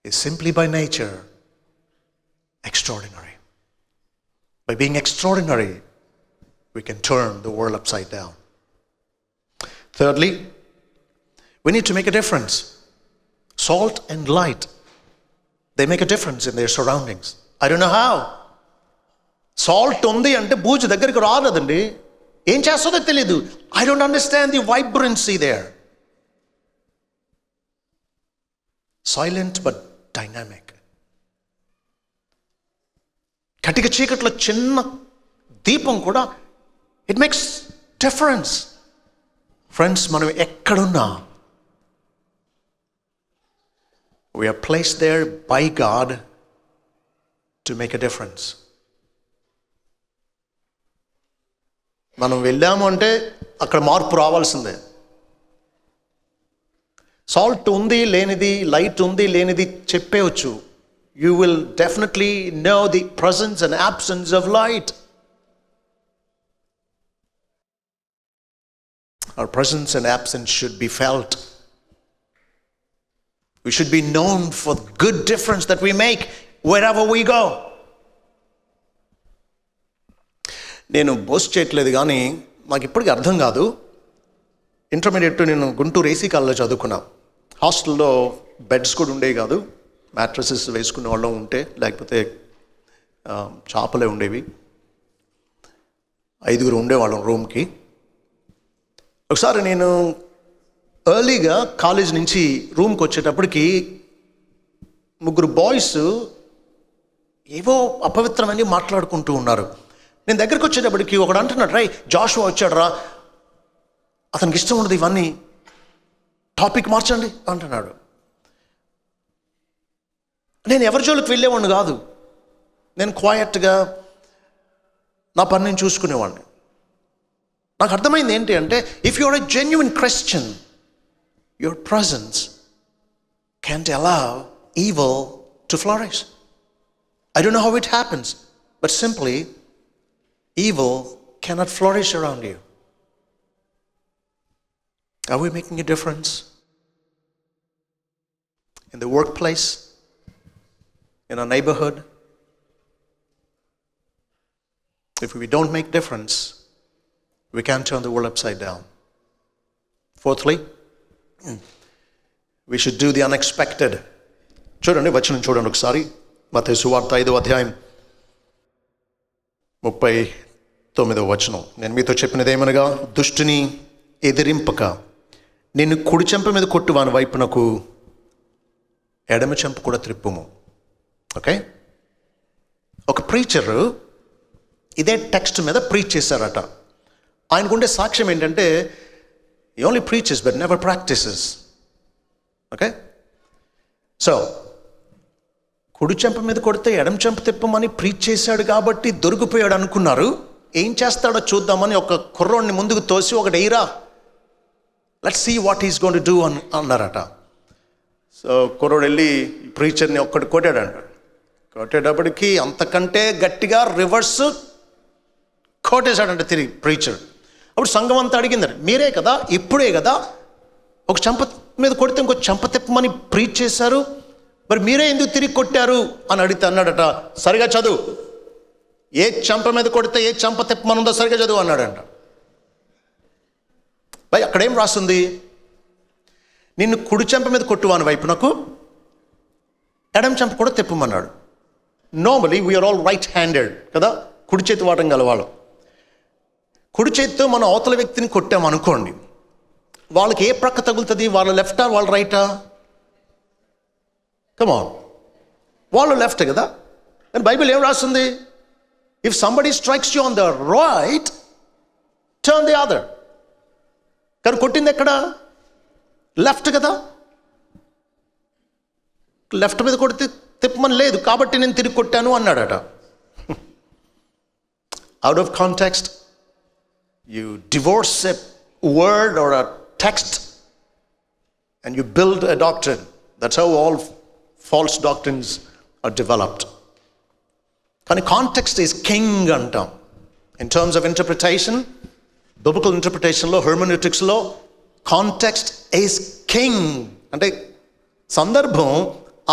is simply by nature extraordinary. By being extraordinary, we can turn the world upside down. Thirdly, we need to make a difference. Salt and light, they make a difference in their surroundings. I don't know how. Salt undi ante booju దగ్గరికి రాదదండి, ఏం చేస్తుందో తెలియదు. I don't understand the vibrancy there. Silent but dynamic. కటిక చీకట్లో చిన్న దీపం కూడా it makes difference. Friends, మనం ఎక్కడున్నా we are placed there by God to make a difference. మనం వెళ్ళాము అంటే అక్కడ మార్పు రావాల్సిందే. సాల్ట్ ఉంది లేనిది, లైట్ ఉంది లేనిది చెప్పేయచ్చు. You will definitely know the presence and absence of light. Our presence and absence should be felt. We should be known for the good difference that we make wherever we go. నేను boast చేయట్లేదు, కానీ నాకు ఇప్పటికీ అర్థం కాదు. Intermediate నేను Guntur AC కాలేజ్లో చదువుకున్నా. హాస్టల్లో బెడ్స్ కూడా ఉండేవి కాదు. మ్యాట్రసెస్ వేసుకునే వాళ్ళం ఉంటే, లేకపోతే చాపలే ఉండేవి. 5 ఉండేవాళ్ళం రూమ్కి. ఒకసారి నేను ఎర్లీగా కాలేజ్ నుంచి రూమ్కి వచ్చేటప్పటికి 3 బాయ్స్ ఏవో అపవిత్రమని మాట్లాడుకుంటూ ఉన్నారు. నేను దగ్గరికి వచ్చేటప్పటికి ఒకడు అంటున్నాడు, రై జాషువా వచ్చాడు రా, అతనికి ఇష్టం ఉండదు ఇవన్నీ, టాపిక్ మార్చండి అంటున్నాడు. నేను ఎవరి జోలికి వెళ్ళేవాడిని కాదు. నేను క్వయట్గా నా పని నేను చూసుకునేవాడిని. నాకు అర్థమైంది ఏంటి అంటే, if you are a genuine Christian, your presence can't allow evil to flourish. I don't know how it happens, but simply evil cannot flourish around you. Are we making a difference in the workplace, in our neighborhood? If we don't make difference, we can turn the world upside down. Fourthly, we should do the unexpected. చూడండి, వచనం చూడండి ఒకసారి. మత్తయి సువార్త 5వ అధ్యాయం 39వ వచనం. నేను మీతో చెప్పినది ఏమనగా, దుష్టుని ఎదిరింపక నిన్ను కుడి చెంప మీద కొట్టువాని వైపునకు ఎడమ చెంప కూడా త్రిప్పుము. ఓకే, ఒక ప్రీచరు ఇదే టెక్స్ట్ మీద ప్రీచ్ చేశారట. ఆయనకుండే సాక్ష్యం ఏంటంటే, he only preaches but never practices. Okay? So, కుడి చెంప మీద కొడితే ఎడమ చెంప తిప్పమని ప్రీచ్ చేశాడు కాబట్టి దొరికిపోయాడు అనుకున్నారు. ఏం చేస్తాడో చూద్దామని ఒక కుర్రోడిని ముందుకు తోసి, ఒకటి ఎయిరా, let's see what is going to do అన్నారట. సో కుర్రోడు వెళ్ళి ప్రీచర్ని ఒక్కటి కొట్టాడంట. కొట్టేటప్పటికి అంతకంటే గట్టిగా రివర్స్ కొట్టేశాడంట తిరిగి ప్రీచర్. అప్పుడు సంఘం అంతా అడిగిందట, మీరే కదా, ఇప్పుడే కదా ఒక చెంప మీద కొడితే ఇంకో చెంప తిప్పమని ప్రీచ్ చేశారు, మరి మీరే ఎందుకు తిరిగి కొట్టారు అని అడిగితే అన్నాడట, సరిగా చదువు, ఏ చెంప మీద కొడితే ఏ చెంప తిప్పమనుందో సరిగా చదువు అన్నాడంట. భయ్ అక్కడేం రాస్తుంది, నిన్ను కుడి చెంప మీద కొట్టువాని వైపునకు ఎడమ చెంప కూడా తిప్పమన్నాడు. Normally we're all right handed కదా, కుడి చేతి వాటం గలవాళ్ళం. కుడి చేతితో మనం అవతల వ్యక్తిని కొట్టామనుకోండి, వాళ్ళకి ఏ ప్రక్క తగులుతుంది, వాళ్ళ లెఫ్టా వాళ్ళ రైటా? కమాన్, వాళ్ళు లెఫ్ట్ కదా. కానీ బైబిల్ ఏం రాస్తుంది, if somebody strikes you on the right turn the other. కానీ కొట్టింది ఎక్కడ, లెఫ్ట్ కదా. లెఫ్ట్ మీద కొడితే తిప్పమని లేదు కాబట్టి నేను తిరిగి కొట్టాను అన్నాడట. Out of context you divorce a word or a text and you build a doctrine. That's how all false doctrines are developed. కానీ context is king antam. In terms of interpretation, biblical interpretation lo, hermeneutics lo, context is king. అంటే సందర్భం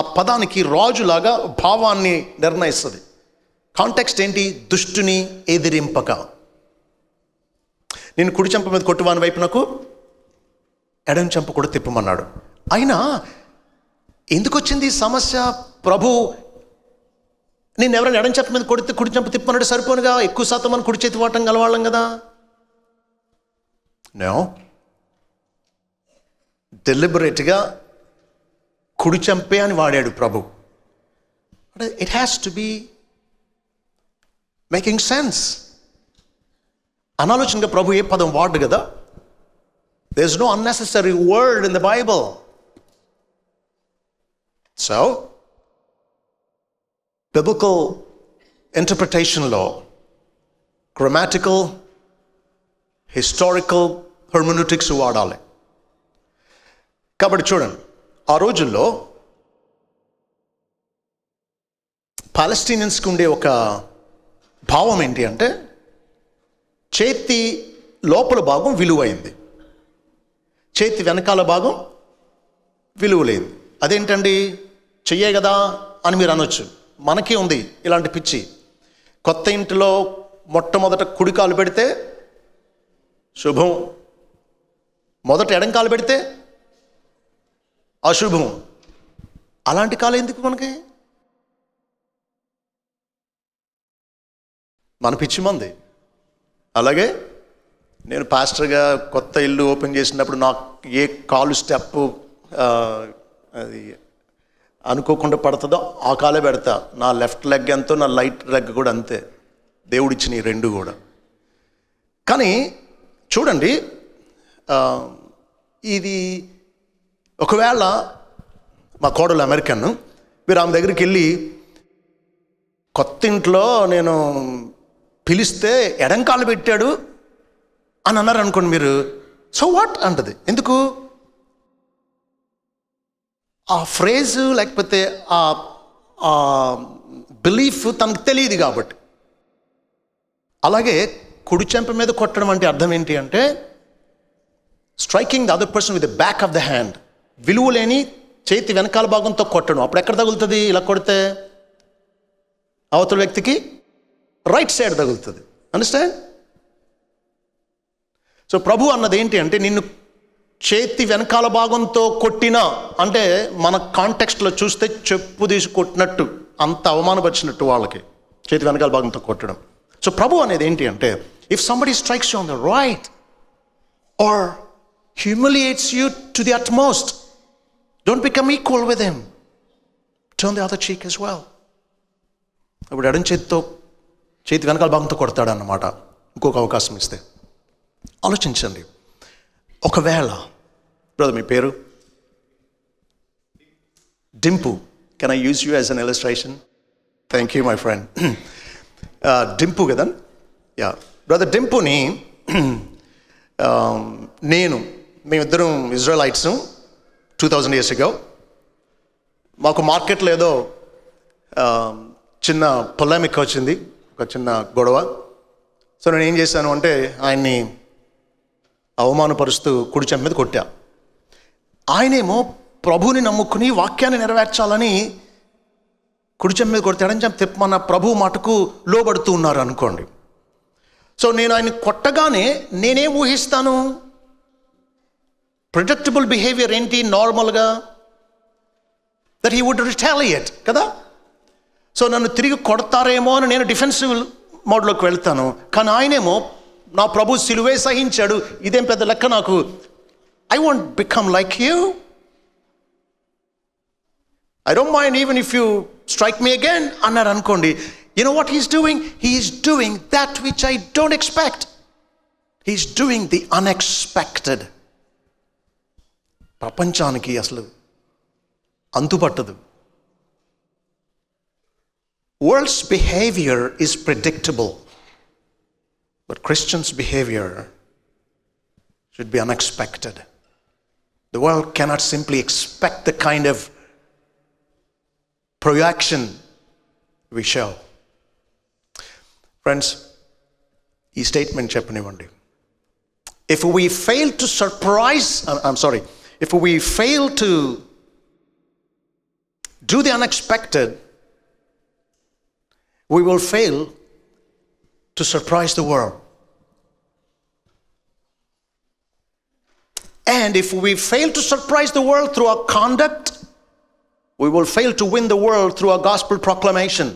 ఆ పదానికి రాజులాగా భావాన్ని నిర్ణయిస్తుంది. Context ఏంటి, దుష్టుని ఎదిరింపక. నేను కుడి చెంప మీద కొట్టువాని వైపునకు ఎడమ చెంప కూడా తిప్పమన్నాడు. అయినా ఎందుకు వచ్చింది ఈ సమస్య? ప్రభు నేను ఎవరైనా ఎడమ చెంప మీద కొడితే కుడి చెంప తిప్పమన్నాడు సరిపోనుగా, ఎక్కువ శాతం మనం కుడి చేతి వాటం గలవాళ్ళం కదా. నో, డెలిబరేట్గా కుడి చెంపే అని వాడాడు ప్రభు. It has to be making sense. అనాలోచనగా ప్రభు ఏ పదం వాడు కదా. There is no unnecessary word in the Bible. So biblical ఇంటర్ప్రిటేషన్లో గ్రామాటికల్, హిస్టారికల్ హెర్మెనూటిక్స్ వాడాలి. కాబట్టి చూడండి, ఆ రోజుల్లో పాలస్తీనియన్స్కి ఉండే ఒక భావం ఏంటి అంటే, చేతి లోపల భాగం విలువైంది, చేతి వెనకాల భాగం విలువలేదు. అదేంటండి, చెయ్యే కదా అని మీరు అనొచ్చు. మనకే ఉంది ఇలాంటి పిచ్చి. కొత్త ఇంటిలో మొట్టమొదట కుడికాలు పెడితే శుభం, మొదట ఎడంకాలు పెడితే అశుభం. అలాంటి కాలం ఎందుకు మనకి? మన పిచ్చి మంది. అలాగే నేను పాస్టర్గా కొత్త ఇల్లు ఓపెన్ చేసినప్పుడు నాకు ఏ కాలు స్టెప్ అది అనుకోకుండా పడుతుందో ఆ కాలే పెడతా. నా లెఫ్ట్ లెగ్ ఎంతో నా రైట్ లెగ్ కూడా అంతే, దేవుడిచ్చిన ఈ రెండు కూడా. కానీ చూడండి, ఇది ఒకవేళ మా కోడలు అమెరికన్, మీరు ఆమె దగ్గరికి వెళ్ళి కొత్త ఇంట్లో నేను పిలిస్తే ఎడంకాలు పెట్టాడు అని అన్నారు అనుకోండి, మీరు సో వాట్ అంటది. ఎందుకు? ఆ ఫ్రేజ్ లేకపోతే ఆ బిలీఫ్ తనకు తెలియదు కాబట్టి. అలాగే కుడి చెంప మీద కొట్టడం అంటే అర్థం ఏంటి అంటే, striking the other person with the back of the hand. విలువ లేని చేతి వెనకాల భాగంతో కొట్టడం. అప్పుడు ఎక్కడ తగులుతుంది? ఇలా కొడితే అవతల వ్యక్తికి రైట్ సైడ్ తగులుతుంది. అండర్స్టాండ్? సో ప్రభు అన్నది ఏంటి అంటే, నిన్ను చేతి వెనకాల భాగంతో కొట్టినా అంటే మన కాంటెక్స్ట్లో చూస్తే చెప్పు తీసి కొట్టినట్టు, అంత అవమానపరిచినట్టు వాళ్ళకి చేతి వెనకాల భాగంతో కొట్టడం. సో ప్రభు అనేది ఏంటి అంటే, if somebody strikes you on the right or humiliates you to the utmost, don't become equal with him, turn the other cheek as well. ఇప్పుడు ఎడం చేతితో చేతి వెనకాల భాగంతో కొడతాడు అన్నమాట ఇంకొక అవకాశం ఇస్తే. ఆలోచించండి, ఒకవేళ బ్రదర్ మీ పేరు Dimpu, can I use you as an illustration? Thank you my friend. Dimpu కదా. యా బ్రదర్ డింపుని మేమిద్దరం ఇజ్రాయలైట్స్ 2000 years ago. మాకు మార్కెట్లో ఏదో చిన్న పొలామిక్ వచ్చింది, ఒక చిన్న గొడవ. సో నేను ఏం చేశాను అంటే, ఆయన్ని అవమానపరుస్తూ కుడి చెంప మీద కొట్టా. ఆయనేమో ప్రభువుని నమ్ముకుని వాక్యాన్ని నెరవేర్చాలని కుడి చెంప మీద కొడతాడని చెప్పి తిప్పమన్న ప్రభు మాటకు లోబడుతూ ఉన్నారు అనుకోండి. సో నేను ఆయన కొట్టగానే నేనేం ఊహిస్తాను? ప్రిడిక్టబుల్ బిహేవియర్ ఏంటి నార్మల్గా? దట్ హీ వుడ్ రిటాలియేట్ కదా. సో నన్ను తిరిగి కొడతారేమో అని నేను డిఫెన్సివ్ మోడ్లోకి వెళ్తాను. కానీ ఆయనేమో నా ప్రభు సిలువే సహించాడు, ఇదేం పెద్ద లెక్క నాకు, I want become like you, I don't mind even if you strike me again అన్నారు అనుకోండి. You know what he's doing? He's doing that which I don't expect. He's doing the unexpected. ప్రపంచానికి అసలు అంతుపట్టదు. World's behavior is predictable, but Christians' behavior should be unexpected. The world cannot simply expect the kind of proaction we show. Friends, ఈ statement చెప్పనివ్వండి. If we fail to if we fail to do the unexpected, we will fail to surprise the world. And if we fail to surprise the world through our conduct, we will fail to win the world through our gospel proclamation.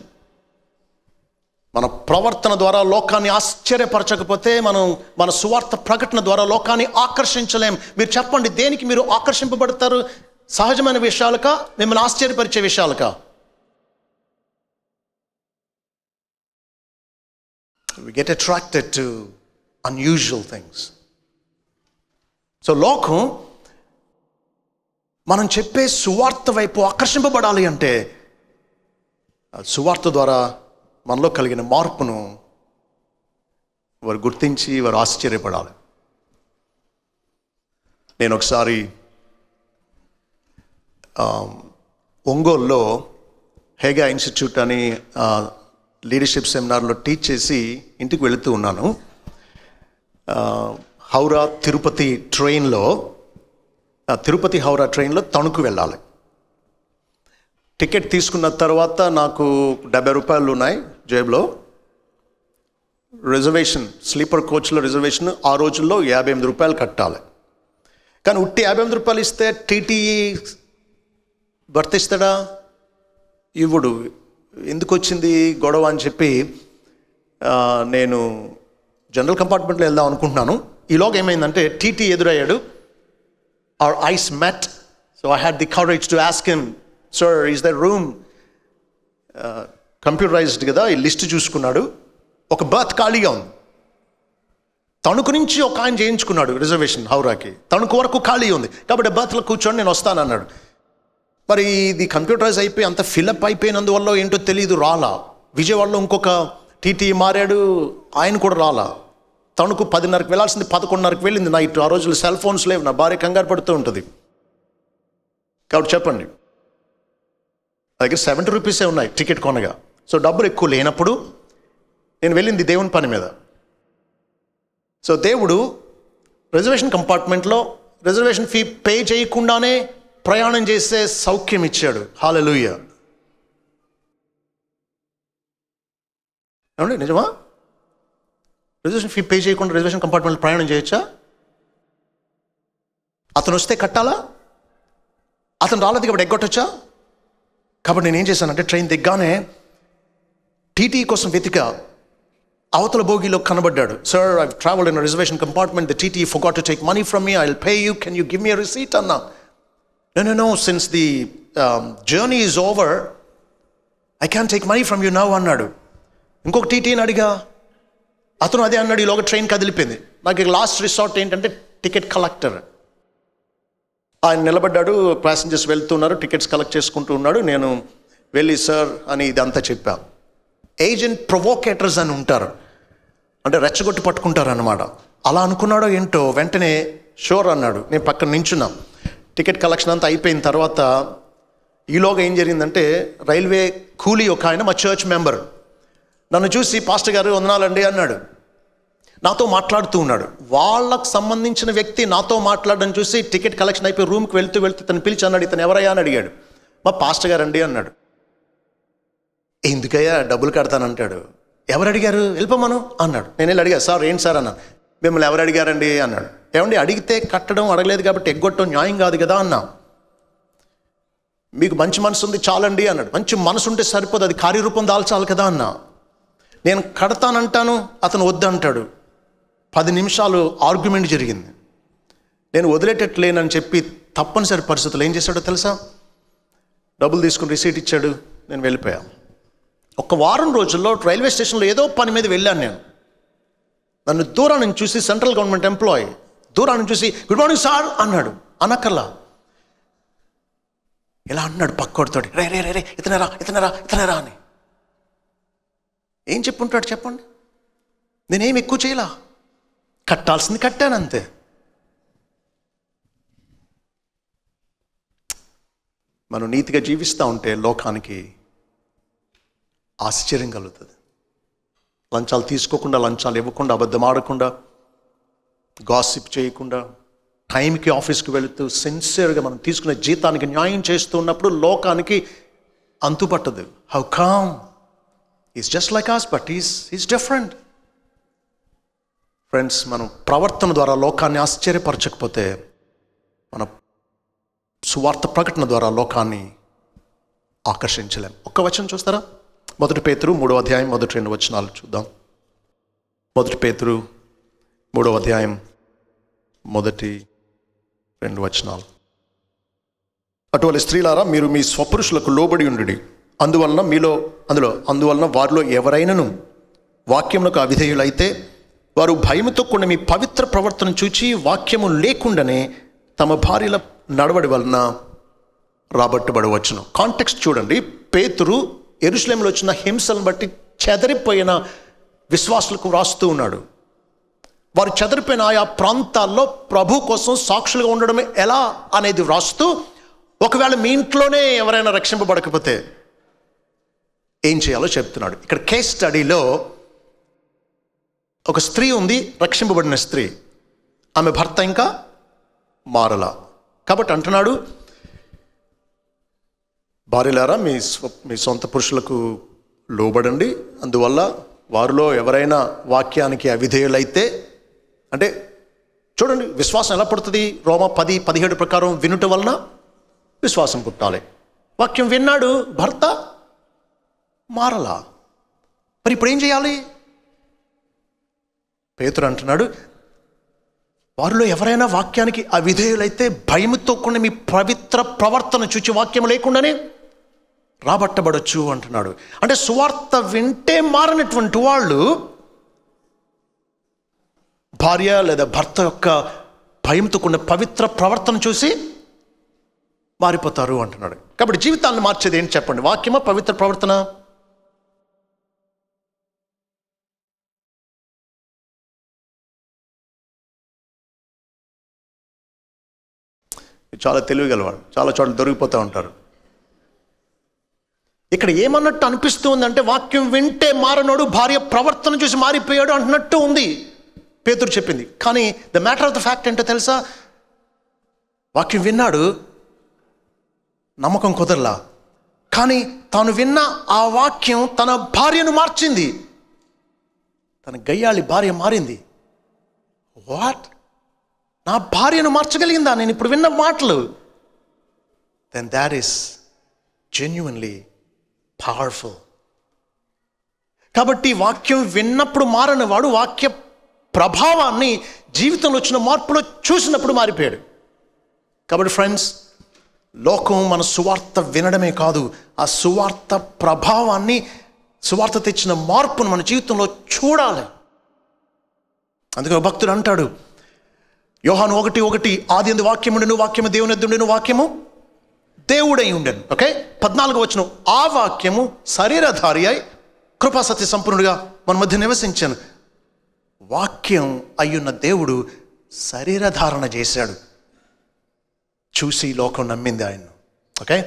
మన ప్రవర్తన ద్వారా లోకాన్ని ఆశ్చర్యపరచకపోతే మన సువార్త ప్రకటన ద్వారా లోకాన్ని ఆకర్షించలేం. మీరు చెప్పండి, దేనికి మీరు ఆకర్షింపబడతారు? సహజమైన విషయాలకా, మిమ్మల్ని ఆశ్చర్యపరిచే విషయాలకా? We get attracted to unusual things. So లోకం మనం చెప్పే సువార్త వైపు ఆకర్షింపబడాలి అంటే సువార్త ద్వారా మనలో కలిగిన మార్పును వారు గుర్తించి వారు ఆశ్చర్యపడాలి. నేను ఒకసారి ఒంగోలులో హేగా ఇన్స్టిట్యూట్ అని లీడర్షిప్ సెమినార్లో టీచ్ చేసి ఇంటికి వెళుతూ ఉన్నాను. హౌరా తిరుపతి ట్రైన్లో తిరుపతి హౌరా ట్రైన్లో తణుకు వెళ్ళాలి. టికెట్ తీసుకున్న తర్వాత నాకు 70 రూపాయలు ఉన్నాయి జేబులో. రిజర్వేషన్ స్లీపర్ కోచ్లో రిజర్వేషన్ ఆ రోజుల్లో 58 రూపాయలు కట్టాలి. కానీ ఉట్టి 58 రూపాయలు ఇస్తే టీటీఈ భర్త ఇస్తాడా? ఇవ్వడు. ఎందుకు వచ్చింది గొడవ అని చెప్పి నేను జనరల్ కంపార్ట్మెంట్లో వెళ్దాం అనుకుంటున్నాను. ఈలోగా ఏమైందంటే టీటీ ఎదురయ్యాడు. Our eyes met. So I had the courage to ask him, sir is the room? Computerised కదా, ఈ లిస్ట్ చూసుకున్నాడు. ఒక బర్త్ ఖాళీగా ఉంది. తణుకు నుంచి ఒక ఆయన చేయించుకున్నాడు రిజర్వేషన్ హౌరాకి. తణుకు వరకు ఖాళీ ఉంది కాబట్టి బర్త్లో కూర్చొని నేను వస్తానన్నాడు. మరి ఇది కంప్యూటరైజ్ అయిపోయి అంత ఫిలప్ అయిపోయినందువల్ల ఏంటో తెలియదు, రాలా. విజయవాడలో ఇంకొక టీటీ మారాడు, ఆయన కూడా రాలా. తణుకు 10:30కి వెళ్ళాల్సింది 11:30కి వెళ్ళింది నైట్. ఆ రోజులు సెల్ ఫోన్స్ లేవు. నా భార్య కంగారు పడుతూ ఉంటుంది. కాబట్టి చెప్పండి, నా దగ్గర 70 రూపీసే ఉన్నాయి టికెట్ కొనగా. సో డబ్బులు ఎక్కువ లేనప్పుడు నేను వెళ్ళింది దేవుని పని మీద. సో దేవుడు రిజర్వేషన్ కంపార్ట్మెంట్లో రిజర్వేషన్ ఫీ పే చేయకుండానే ప్రయాణం చేసే సౌఖ్యం ఇచ్చాడు. హల్లెలూయా. ఏమండి నిజమా? రిజర్వేషన్ ఫీ పే చేయకుండా రిజర్వేషన్ కంపార్ట్మెంట్లో ప్రయాణం చేయొచ్చా? అతను వస్తే కట్టాలా? అతను రాలేదు కాబట్టి ఎగ్గొట్టొచ్చా? కాబట్టి నేను ఏం చేశానంటే ట్రైన్ దిగ్గానే టీటీ కోసం వెతికా. అవతల బోగిలో కనబడ్డాడు. Sir, I travelled in reservation compartment, the TT forgot to take money from me, I will pay you, can you give me a receipt అన్నా. No, since the journey is over, I can't take money from you now అన్నాడు. ఇంకొక టీటీని అడిగా, అతను అదే అన్నాడు. ఈలోగా train కదిలిపోయింది. నాకు last resort ఏంటంటే టికెట్ కలెక్టర్. ఆయన నిలబడ్డాడు, ప్యాసింజర్స్ వెళ్తున్నారు, టికెట్స్ కలెక్ట్ చేసుకుంటూ ఉన్నాడు. నేను వెళ్ళి సార్ అని ఇదంతా చెప్పా. ఏజెంట్ ప్రొవోకేటర్స్ అని ఉంటారు, అంటే రెచ్చగొట్టి పట్టుకుంటారు అన్నమాట. అలా అనుకున్నాడో ఏంటో వెంటనే షూర్ అన్నాడు. నేను పక్కన నించున్నా. టికెట్ కలెక్షన్ అంతా అయిపోయిన తర్వాత ఈలోగా ఏం జరిగిందంటే రైల్వే కూలీ ఒక ఆయన, మా చర్చ్ మెంబర్, నన్ను చూసి పాస్టర్ గారు వందనాలండి అన్నాడు. నాతో మాట్లాడుతూ ఉన్నాడు. వాళ్ళకు సంబంధించిన వ్యక్తి నాతో మాట్లాడడం చూసి టికెట్ కలెక్షన్ అయిపోయి రూమ్కి వెళ్తూ తను పిలిచి అన్నాడు, ఇతను ఎవరయ్యా అని అడిగాడు. మా పాస్టర్ గారు అండి అన్నాడు. ఎందుకయ్యా డబ్బులు కడతానంటాడు. ఎవరు అడిగారు? వెళ్ళిపోమను అన్నాడు. నేను వెళ్ళి అడిగా, సార్ ఏంటి సార్ అన్నాను. మిమ్మల్ని ఎవరు అడిగారండి అన్నాడు. ఏమండి అడిగితే కట్టడం, అడగలేదు కాబట్టి ఎగ్గొట్టడం న్యాయం కాదు కదా అన్నా. మీకు మంచి మనసు ఉంది చాలండి అన్నాడు. మంచి మనసు ఉంటే సరిపోదు, అది కార్యరూపం దాల్చాలి కదా అన్నా. నేను కడతానంటాను, అతను వద్దంటాడు. 10 నిమిషాలు ఆర్గ్యుమెంట్ జరిగింది. నేను వదిలేటట్లేనని చెప్పి తప్పనిసరి పరిస్థితులు ఏం చేశాడో తెలుసా? డబ్బులు తీసుకుని రిసీట్ ఇచ్చాడు. నేను వెళ్ళిపోయా. ఒక వారం రోజుల్లో రైల్వే స్టేషన్లో ఏదో పని మీద వెళ్ళాను నేను. నన్ను దూరం నుంచి చూసి, సెంట్రల్ గవర్నమెంట్ ఎంప్లాయీ, దూరం నుంచి చూసి గుడ్ మార్నింగ్ సార్ అన్నాడు. అనకల్లా ఇలా అన్నాడు పక్కోడితోటి, రే రే రే రే ఇతనరా అని. ఏం చెప్పుంటాడు చెప్పండి? నేనేం ఎక్కువ చేయలా, కట్టాల్సింది కట్టానంతే. మనం నీతిగా జీవిస్తూ ఉంటే లోకానికి ఆశ్చర్యం కలుగుతుంది. లంచాలు తీసుకోకుండా, లంచాలు ఇవ్వకుండా, అబద్ధం ఆడకుండా, గాసిప్ చేయకుండా, టైంకి ఆఫీస్కి వెళుతూ సిన్సియర్గా మనం తీసుకునే జీతానికి న్యాయం చేస్తూ ఉన్నప్పుడు లోకానికి అంతుపట్టదు. How come? Is just like us, but is different. Friends, మనం ప్రవర్తన ద్వారా లోకాన్ని ఆశ్చర్యపరచకపోతే మన సువార్త ప్రకటన ద్వారా లోకాన్ని ఆకర్షించలేం. ఒక్క వచనం చూస్తారా? 1 పేతురు 3వ అధ్యాయం 1-2 వచనాలు చూద్దాం. 1 పేతురు 3వ అధ్యాయం 1-2 వచనాలు. అటువంటి స్త్రీలారా మీరు మీ స్వపురుషులకు లోబడి ఉండుడి. అందువలన వారిలో ఎవరైనాను వాక్యములకు అవిధేయులైతే వారు భయముతో కూడిన మీ పవిత్ర ప్రవర్తన చూచి వాక్యము లేకుండానే తమ భార్యల నడవడి వలన రాబట్టబడవచ్చును. కాంటెక్స్ట్ చూడండి. పేతురు యెరూషలేములో వచ్చిన హింసలను బట్టి చెదరిపోయిన విశ్వాసులకు వ్రాస్తూ ఉన్నాడు. వారు చెదరిపోయిన ఆయా ప్రాంతాల్లో ప్రభు కోసం సాక్షులుగా ఉండడం ఎలా అనేది వ్రాస్తూ, ఒకవేళ మీ ఇంట్లోనే ఎవరైనా రక్షింపబడకపోతే ఏం చేయాలో చెప్తున్నాడు. ఇక్కడ కేస్ స్టడీలో ఒక స్త్రీ ఉంది, రక్షింపబడిన స్త్రీ. ఆమె భర్త ఇంకా మారలా. కాబట్టి అంటున్నాడు, భార్యలారా మీ సొంత పురుషులకు లోబడండి. అందువల్ల వారిలో ఎవరైనా వాక్యానికి అవిధేయులైతే, అంటే చూడండి విశ్వాసం ఎలా పుడుతుంది. రోమా 10:17 ప్రకారం వినుట వలన విశ్వాసం పుట్టాలి. వాక్యం విన్నాడు, భర్త మారలా. మరి ఇప్పుడు ఏం చేయాలి? పేతురు అంటున్నాడు, వారిలో ఎవరైనా వాక్యానికి అవిధేయులైతే భయముతో కూడిన మీ పవిత్ర ప్రవర్తన చూచి వాక్యం లేకుండానే రాబట్టబడొచ్చు అంటున్నాడు. అంటే సువార్త వింటే మారినటువంటి వాళ్ళు భార్య లేదా భర్త యొక్క భయంతో కూడిన పవిత్ర ప్రవర్తన చూసి మారిపోతారు అంటున్నాడు. కాబట్టి జీవితాన్ని మార్చేది ఏంటి చెప్పండి? వాక్యమా, పవిత్ర ప్రవర్తన? చాలా తెలివిగలవాడు, చాలా చోట్ల దొరికిపోతూ ఉంటారు. ఇక్కడ ఏమన్నట్టు అనిపిస్తూ ఉందంటే, వాక్యం వింటే మారనోడు భార్య ప్రవర్తన చూసి మారిపోయాడు అంటున్నట్టు ఉంది పేతురు చెప్పింది. కానీ the matter of the fact ఏంటో తెలుసా? వాక్యం విన్నాడు, నమ్మకం కుదరలా. కానీ తాను విన్న ఆ వాక్యం తన భార్యను మార్చింది. తన గయ్యాళి భార్య మారింది. వాట్? నా భార్యను మార్చగలిగిందా నేను ఇప్పుడు విన్న మాటలు? Then that is genuinely powerful. కాబట్టి వాక్యం విన్నప్పుడు మారని వాడు వాక్య ప్రభావాన్ని జీవితంలో వచ్చిన మార్పులో చూసినప్పుడు మారిపోయాడు. కాబట్టి ఫ్రెండ్స్, లోకం మన సువార్త వినడమే కాదు, ఆ సువార్త ప్రభావాన్ని, సువార్త తెచ్చిన మార్పును మన జీవితంలో చూడాలి. అందుకే భక్తుడు అంటాడు, యోహాను 1:1, ఆదియందు వాక్యము ఉండెను, వాక్యము దేవుని యొద్ద ఉండెను, వాక్యము దేవుడై ఉండెను. ఓకే, 14వ వచనం, ఆ వాక్యము శరీరధారి అయి కృపా సత్య సంపూర్ణుడిగా మన మధ్య నివసించాను. వాక్యం అయ్యున్న దేవుడు శరీరధారణ చేశాడు, చూసి లోకం నమ్మింది ఆయన్ను. ఓకే,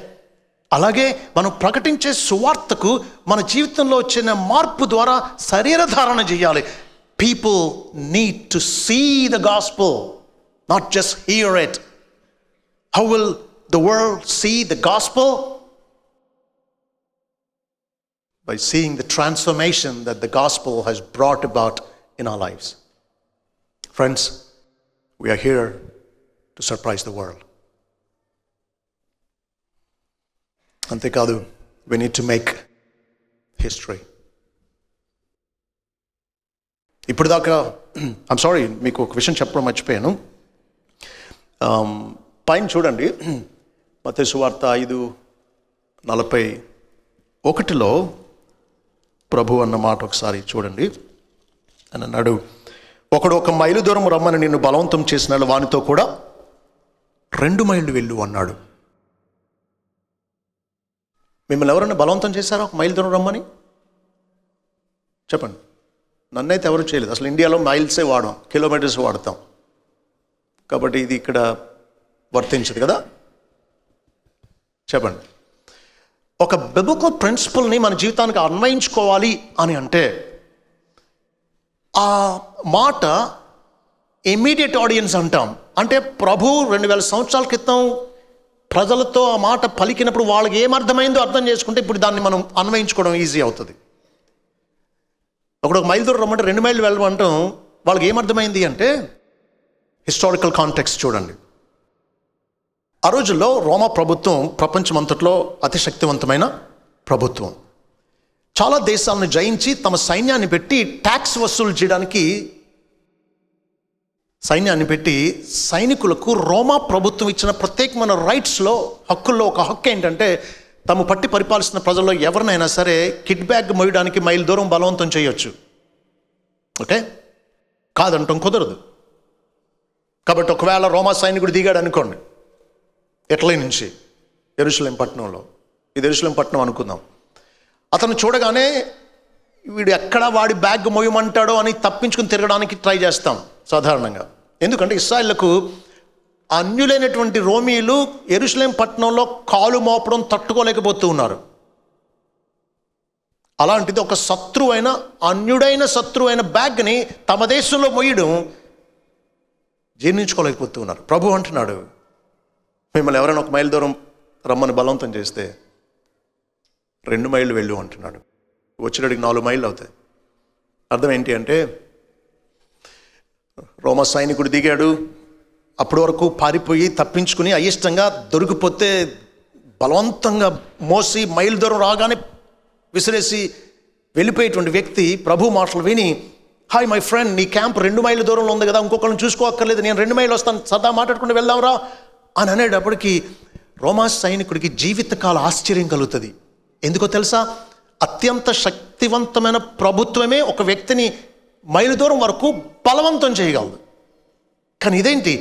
అలాగే మనం ప్రకటించే సువార్తకు మన జీవితంలో వచ్చిన మార్పు ద్వారా శరీరధారణ చేయాలి. People need to see the gospel, not just hear it. How will the world see the gospel? By seeing the transformation that the gospel has brought about in our lives. Friends, we are here to surprise the world. అంతేకాదు, we need to make history. ఇప్పుడు దాకా I'm sorry, మీకు ఒక విషయం చెప్పడం మర్చిపోయాను. పైన చూడండి, మత్తయి సువార్త 5:41 ప్రభు అన్న మాట ఒకసారి చూడండి. అని అన్నాడు, ఒకడు 1 మైలు దూరం రమ్మని నిన్ను బలవంతం చేసిన వానితో కూడా 2 మైళ్ళు వెళ్ళు అన్నాడు. మిమ్మల్ని ఎవరైనా బలవంతం చేశారా 1 మైలు దూరం రమ్మని? చెప్పండి. నన్నైతే ఎవరు చేయలేదు. అసలు ఇండియాలో మైల్సే వాడాం, కిలోమీటర్స్ వాడతాం. కాబట్టి ఇది ఇక్కడ వర్తించదు కదా. చెప్పండి. ఒక బిబికల్ ప్రిన్సిపల్ని మన జీవితానికి అన్వయించుకోవాలి అని అంటే, ఆ మాట ఇమ్మీడియట్ ఆడియన్స్ అంటాం. అంటే ప్రభు 2000 సంవత్సరాల క్రితం ప్రజలతో ఆ మాట పలికినప్పుడు వాళ్ళకి ఏమర్థమైందో అర్థం చేసుకుంటే ఇప్పుడు దాన్ని మనం అన్వయించుకోవడం ఈజీ అవుతుంది. ఒకడు 1 మైలు దూరం రమ్మంటే 2 మైళ్ళు వెళ్ళమంటాం. వాళ్ళకి ఏమర్థమైంది అంటే, హిస్టారికల్ కాంటెక్స్ట్ చూడండి. ఆ రోజుల్లో రోమా ప్రభుత్వం ప్రపంచమంతట్లో అతి శక్తివంతమైన ప్రభుత్వం. చాలా దేశాలను జయించి తమ సైన్యాన్ని పెట్టి ట్యాక్స్ వసూలు చేయడానికి సైన్యాన్ని పెట్టి సైనికులకు రోమా ప్రభుత్వం ఇచ్చిన ప్రత్యేకమైన రైట్స్లో, హక్కుల్లో ఒక హక్కు ఏంటంటే తాము పట్టి పరిపాలిస్తున్న ప్రజల్లో ఎవరినైనా సరే కిడ్ బ్యాగ్ మోయడానికి మైల్ దూరం బలవంతం చేయొచ్చు. ఓకే, కాదంటాం కుదరదు. కాబట్టి ఒకవేళ రోమా సైనికుడు దిగాడు అనుకోండి ఇటలీ నుంచి యెరూషలేం పట్టణంలో, ఇది యెరూషలేం పట్టణం అనుకుందాం. అతను చూడగానే వీడు ఎక్కడ వాడి బ్యాగ్ మోయమంటాడో అని తప్పించుకుని తిరగడానికి ట్రై చేస్తాం సాధారణంగా. ఎందుకంటే ఇశ్రాయేలుకు అన్యులైనటువంటి రోమీయులు యెరూషలేం పట్టణంలో కాలు మోపడం తట్టుకోలేకపోతూ ఉన్నారు. అలాంటిది ఒక అన్యుడైన శత్రువైన బ్యాగ్ని తమ దేశంలో మోయడం జీర్ణించుకోలేకపోతూ ఉన్నారు. ప్రభు అంటున్నాడు, మిమ్మల్ని ఎవరైనా 1 మైల్ దూరం రమ్మని బలవంతం చేస్తే 2 మైళ్ళు వెళ్ళు అంటున్నాడు. వచ్చేటడికి 4 మైళ్ళు అవుతాయి. అర్థం ఏంటి అంటే, రోమా సైనికుడు దిగాడు, అప్పటి వరకు పారిపోయి తప్పించుకుని అయిష్టంగా దొరికిపోతే బలవంతంగా మోసి మైలు దూరం రాగానే విసిరేసి వెళ్ళిపోయేటువంటి వ్యక్తి ప్రభు మాటలు విని, హాయ్ మై ఫ్రెండ్, నీ క్యాంప్ 2 మైళ్ళ దూరంలో ఉంది కదా, ఇంకొకరిని చూసుకోక్కర్లేదు, నేను 2 మైళ్ళు వస్తాను, సరదా మాట్లాడుకుంటూ వెళ్దాంరా అని అనేటప్పటికీ రోమా సైనికుడికి జీవితకాల ఆశ్చర్యం కలుగుతుంది. ఎందుకో తెలుసా? అత్యంత శక్తివంతమైన ప్రభుత్వమే ఒక వ్యక్తిని మైలు దూరం వరకు బలవంతం చేయగలదు. కానీ ఇదేంటి,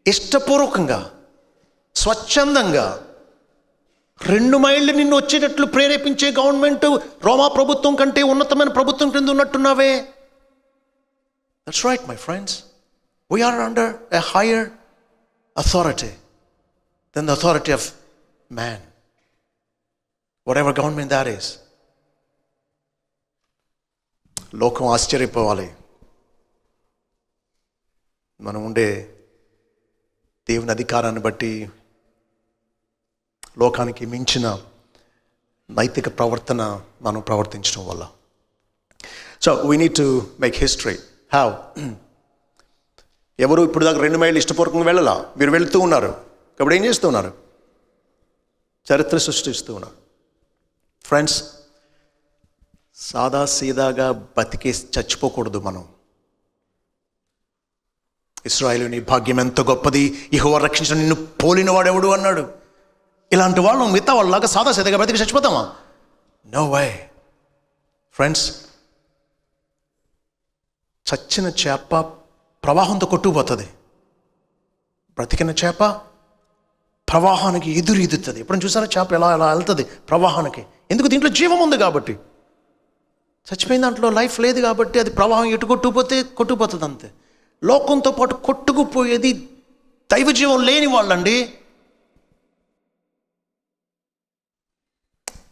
ఇష్టపూర్వకంగా స్వచ్ఛందంగా 2 మైళ్ళు నిన్ను వచ్చేటట్లు ప్రేరేపించే గవర్నమెంట్ రోమా ప్రభుత్వం కంటే ఉన్నతమైన ప్రభుత్వం క్రింద ఉన్నట్టున్నావే. That's right my friends, we're under a higher authority than the authority of man, whatever government that is. లోకం ఆశ్చర్యపోవాలి మనం ఉండే దేవుని అధికారాన్ని బట్టి, లోకానికి మించిన నైతిక ప్రవర్తన మనం ప్రవర్తించడం వల్ల. So we need to make history. How? ఎవరు ఇప్పుడు దాకా 2 మైళ్ళు ఇష్టపూర్వకంగా వెళ్ళాలా, మీరు వెళుతూ ఉన్నారు. కాబట్టి ఏం చేస్తూ ఉన్నారు? చరిత్ర సృష్టిస్తూ ఉన్నారు. ఫ్రెండ్స్, సాదా సీదాగా బతికి చచ్చిపోకూడదు మనం. ఇశ్రాయేలు, నీ భాగ్యం ఎంత గొప్పది, యెహోవా రక్షించిన నిన్ను పోలిన వాడెవడు అన్నాడు. ఇలాంటి వాళ్ళు మిగతా వాళ్ళలాగా సాదా సీదాగా బతికి చచ్చిపోతామా? No way. ఫ్రెండ్స్, చచ్చిన చేప ప్రవాహంతో కొట్టుకుపోతుంది, బ్రతికిన చేప ప్రవాహానికి ఎదురుతుంది. ఎప్పుడు చూసారా చేప ఎలా వెళ్తుంది ప్రవాహానికి? ఎందుకు? దీంట్లో జీవం ఉంది కాబట్టి. చచ్చిపోయిన దాంట్లో లైఫ్ లేదు కాబట్టి అది ప్రవాహం ఎటు కొట్టుకుపోతుంది అంతే. లోకంతో పాటు కొట్టుకుపోయేది దైవజీవం లేని వాళ్ళండి.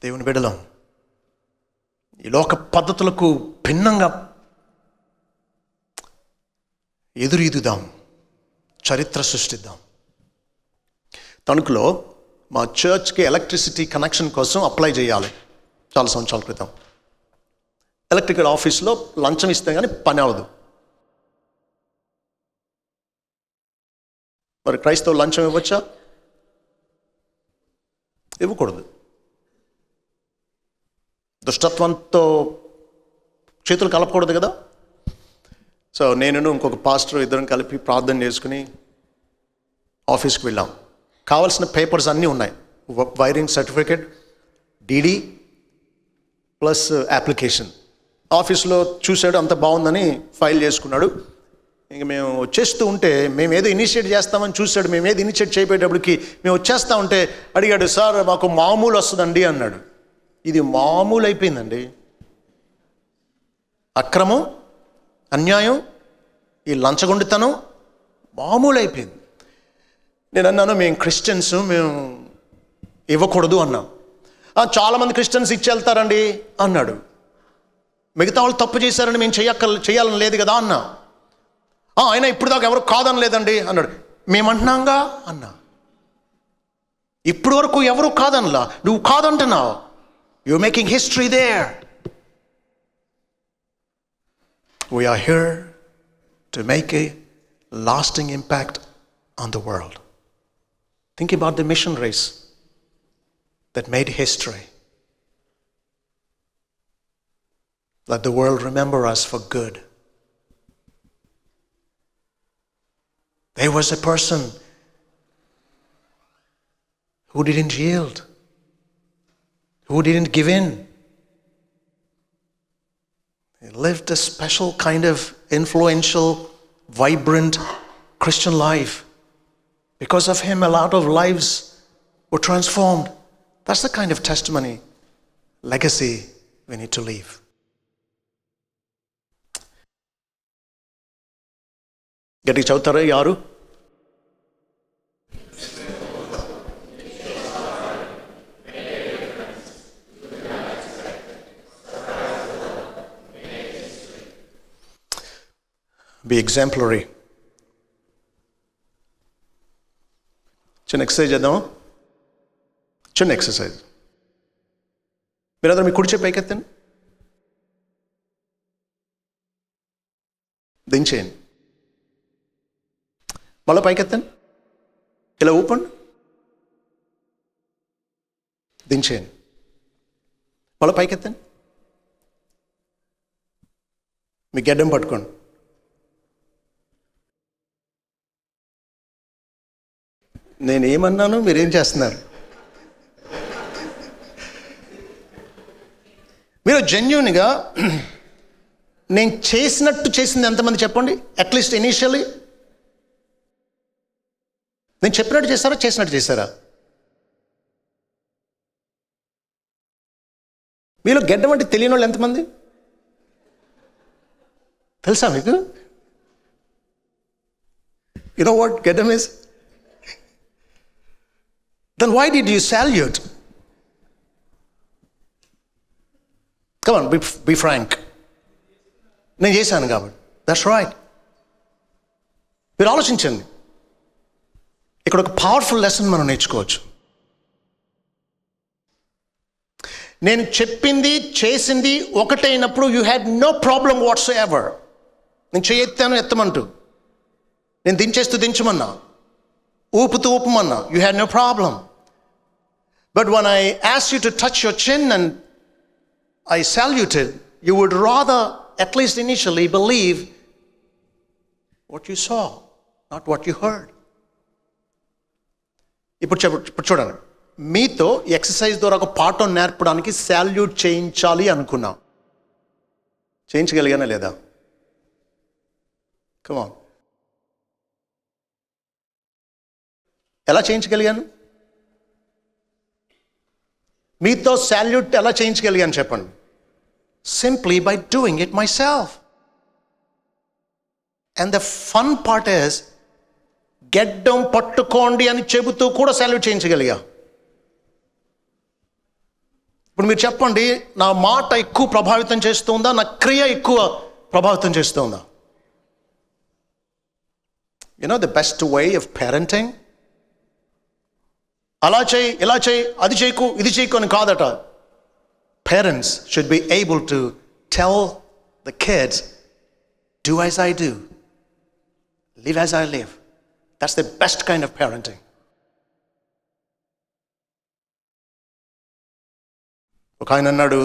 దేవుని బిడ్డలం, ఈ లోక పద్ధతులకు భిన్నంగా ఎదురీదుదాం, చరిత్ర సృష్టిద్దాం. తణుకులో మా చర్చ్కి ఎలక్ట్రిసిటీ కనెక్షన్ కోసం అప్లై చేయాలి చాలా సంవత్సరాల క్రితం. ఎలక్ట్రికల్ ఆఫీస్లో లంచం ఇస్తే కానీ పని అవ్వదు. మరి క్రైస్తవ లంచం ఇవ్వచ్చా? ఇవ్వకూడదు. దుష్టత్వంతో చేతులు కలపకూడదు కదా. సో నేను ఇంకొక పాస్టర్ ఇద్దరం కలిపి ప్రార్థన చేసుకుని ఆఫీస్కి వెళ్ళాం. కావాల్సిన పేపర్స్ అన్నీ ఉన్నాయి, wiring certificate, DD plus application. ఆఫీస్లో చూశాడు, అంత బాగుందని ఫైల్ చేసుకున్నాడు. ఇంక మేము వచ్చేస్తూ ఉంటే, మేము ఏదో ఇనిషియేట్ చేస్తామని చూశాడు. మేము ఏది ఇనిషియేట్ చేయబోయేటప్పటికి మేము వచ్చేస్తా ఉంటే అడిగాడు, సార్ మాకు మామూలు వస్తుందండి అన్నాడు. ఇది మామూలు అయిపోయిందండి. అక్రమం, అన్యాయం, ఈ లంచగొండితనం మామూలు అయిపోయింది. నేను అన్నాను, మేము క్రిస్టియన్స్, మేము ఇవ్వకూడదు అన్నాం. చాలామంది క్రిస్టియన్స్ ఇచ్చి వెళ్తారండి అన్నాడు. మిగతా వాళ్ళు తప్పు చేశారని మేము చేయాలని లేదు కదా అన్నా. అయినా ఇప్పుడు దాకా ఎవరు కాదని లేదండి అన్నాడు. మేమంటున్నాంగా అన్నా. ఇప్పుడు వరకు ఎవరు కాదనలా, నువ్వు కాదంటున్నావు. You making history there. We are here to make a lasting impact on the world. Think about the missionaries that made history. Let the world remember us for good. There was a person who didn't yield, who didn't give in. He lived a special kind of influential, vibrant Christian life. Because of him, a lot of lives were transformed. That's the kind of testimony, legacy we need to leave. గట్టిగా చదువుతారా యారు? Be exemplary. చిన్న exercise చేద్దాం. చిన్న exercise. మీరందరూ మీ కుడి చేయి పైకెత్తండి. దించేయండి. మళ్ళీ పైకెత్తండి. ఇలా ఊపండి. దించేయండి. మళ్ళీ పైకెత్తండి. మీ గెడ్డం పట్టుకోండి. నేనేమన్నాను, మీరేం చేస్తున్నారు? మీరు జెన్యూన్గా నేను చేసినట్టు చేసింది ఎంతమంది చెప్పండి? అట్లీస్ట్ ఇనీషియల్లీ నేను చెప్పినట్టు చేస్తారా, చేసినట్టు చేశారా? మీలో గెడ్డం అంటే తెలియని వాళ్ళు ఎంతమంది తెలుసా మీకు? You know what Gaddam is? Then why did you salute? Come on, be frank. నేను చేశాను కాబట్టి. That's right. మీరు ఆలోచించండి. ఇక్కడ ఒక పవర్ఫుల్ లెసన్ మనం నేర్చుకోవచ్చు. నేను చెప్పింది చేసింది ఒకటైనప్పుడు you had no problem whatsoever. నేను చేయెత్తాను ఎత్తమంటూ, నేను దించేస్తూ దించమన్నా, ఊపుతూ ఊపమన్నా, you had no problem. But when I asked you to touch your chin and I saluted, you would rather, at least initially, believe what you saw, not what you heard. ఇప్పుడు చూడండి, మీతో ఎక్సర్సైజ్ ద్వారా ఒక పాఠం నేర్పడానికి salute చేయించాలి అనుకున్నాం. చేయించగలిగానా లేదా? Come on. ఎలా చేయించగలిగాను? మీతో సాల్యూట్ ఎలా చేయించగలిగాను చెప్పండి? Simply by doing it myself. And the fun part is, గెడ్డం పట్టుకోండి అని చెబుతూ కూడా సాల్యూట్ చేయించగలిగా. ఇప్పుడు మీరు చెప్పండి, నా మాట ఎక్కువ ప్రభావితం చేస్తుందా, నా క్రియ ఎక్కువ ప్రభావితం చేస్తుందా? You know the best way of parenting? అలా చేయి, ఇలా చేయి, అది చేయకు, ఇది చేయకు అని కాదట. Parents should be able to tell the kids, do as I do, live as I live. That's the best kind of parenting. ఒక ఆయన అన్నాడు,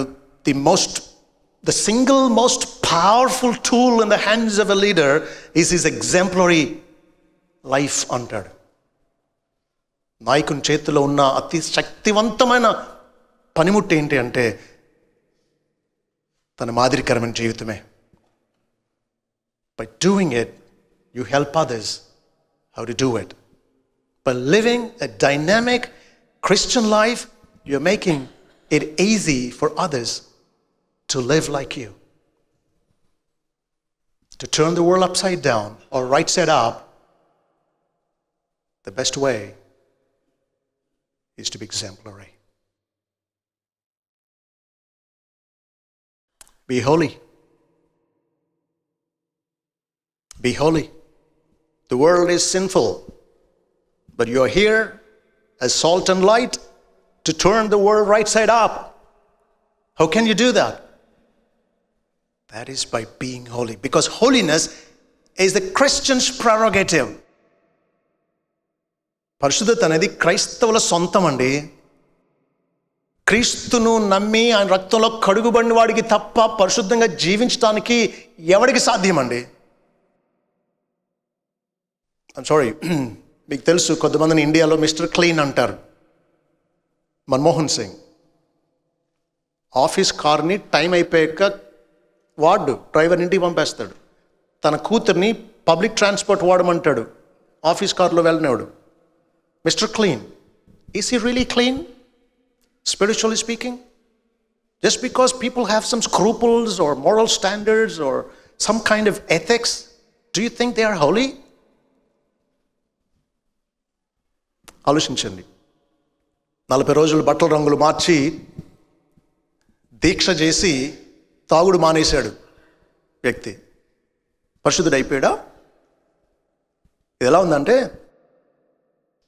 the single most powerful tool in the hands of a leader is his exemplary life అంటాడు. నాయకుని చేతిలో ఉన్న అతి శక్తివంతమైన పనిముట్టు ఏంటి అంటే తన మాదిరికరమైన జీవితమే. By doing it, you help others how to do it. By living a dynamic Christian life, you're making it easy for others to live like you. To turn the world upside down or right side up, the best way is to be exemplary. Be holy. Be holy. The world is sinful, but you're here as salt and light to turn the world right side up. How can you do that? That is by being holy, because holiness is the Christian's prerogative. పరిశుద్ధత అనేది క్రైస్తవుల సొంతం అండి. క్రీస్తును నమ్మి ఆయన రక్తంలో కడుగుబడిన వాడికి తప్ప పరిశుద్ధంగా జీవించడానికి ఎవడికి సాధ్యమండి? ఐమ్ సారీ, మీకు తెలుసు కొంతమందిని ఇండియాలో మిస్టర్ క్లీన్ అంటారు. మన్మోహన్ సింగ్ ఆఫీస్ కార్ని టైం అయిపోయాక డ్రైవర్ ఇంటికి పంపేస్తాడు. తన కూతుర్ని పబ్లిక్ ట్రాన్స్పోర్ట్ వాడమంటాడు, ఆఫీస్ కార్లో వెళ్ళినవాడు. Mister clean. Is he really clean spiritually speaking? Just because people have some scruples or moral standards or some kind of ethics, do you think they are holy? ఆలోచించండి. 40 రోజులు బట్టల రంగులు మార్చి దీక్ష చేసి తాగుడు మానేశాడు వ్యక్తి. పరిశుద్ధుడు అయిపోయాడా? ఇది ఎలా ఉందంటే,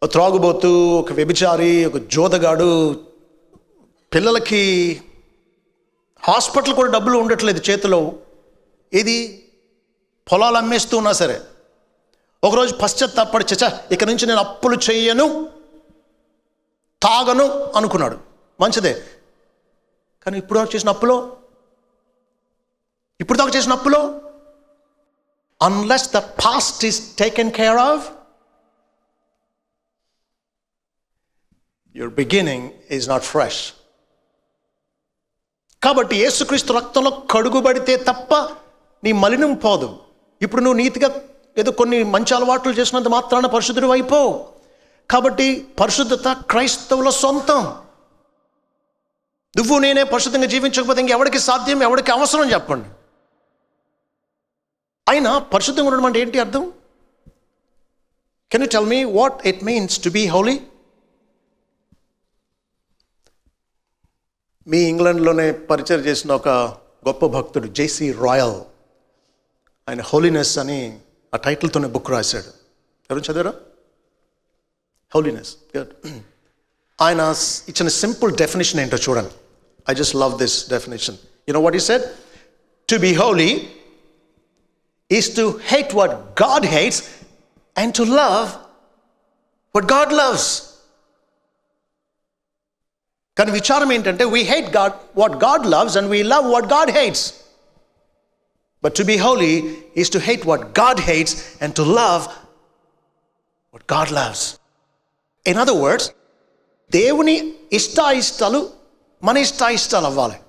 ఒక త్రాగుబోతు, ఒక వ్యభిచారి, ఒక జోదగాడు, పిల్లలకి హాస్పిటల్ కూడా డబ్బులు ఉండట్లేదు చేతిలో, ఇది పొలాలు అమ్మేస్తూ ఉన్నా సరే ఒకరోజు పశ్చాత్తాపడి చచ్చా ఇక నుంచి నేను అప్పులు చెయ్యను, తాగను అనుకున్నాడు. మంచిదే. కానీ ఇప్పుడు దాకా చేసిన అప్పులో unless the past is taken care of, your beginning is not fresh. కాబట్టి యేసుక్రీస్తు రక్తంలో కడుగుబడితే తప్ప నీ మలినం పోదు. ఇప్పుడు నువ్వు నీతిగా ఏదో కొన్ని మంచి అలవాట్లు చేసినంత మాత్రాన పరిశుద్ధుడు అయిపోవు. కాబట్టి పరిశుద్ధత క్రైస్తవుల సొంతం. నువ్వు నేనే పరిశుద్ధంగా జీవించకపోతే ఇంకెవరికి సాధ్యం, ఎవరికి అవసరం చెప్పండి. అయినా పరిశుద్ధంగా ఉండడం అంటే ఏంటి అర్థం? Can you tell me what it means to be holy? మీ ఇంగ్లాండ్లోనే పరిచయం చేసిన ఒక గొప్ప భక్తుడు జేసీ రాయల్, ఆయన హోలీనెస్ అని ఆ టైటిల్తోనే బుక్ రాశాడు. ఎవరు చదివారా? హోలీనెస్. గుడ్. ఆయన ఇచ్చిన సింపుల్ డెఫినేషన్ ఏంటో చూడండి. I just love this definition. You know what he said? To be holy is to hate what God hates and to love what God loves. కానీ విచారం ఏంటంటే, we hate God what God loves and we love what God hates. But to be holy is to hate what God hates and to love what God loves. In other words, దేవుని ఇష్టాయిష్టాలు మన ఇష్టాయిష్టాలు అవ్వాలి.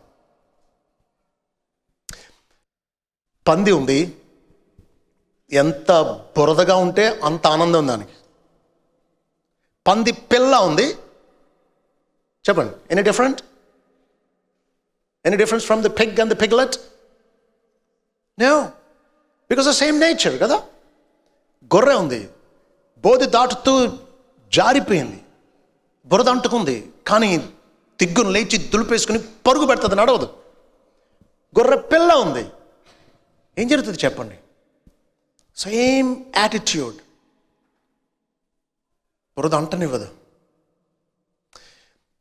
పంది ఉంది, ఎంత బురదగా ఉంటే అంత ఆనందం దానికి. పంది పిల్ల ఉంది, చెప్పండి, any different? Any difference from the pig and the piglet? No, because the same nature కదా. గొర్రె ఉంది, బోధి దాటుతూ జారిపోయింది, బురద అంటుకుంది, కానీ తిగ్గును లేచి దులిపేసుకుని పరుగు పెడుతుంది, నడవదు. గొర్రె పిల్ల ఉంది, ఏం జరుగుతుంది చెప్పండి? సేమ్ యాటిట్యూడ్, బురద అంటనివ్వదు.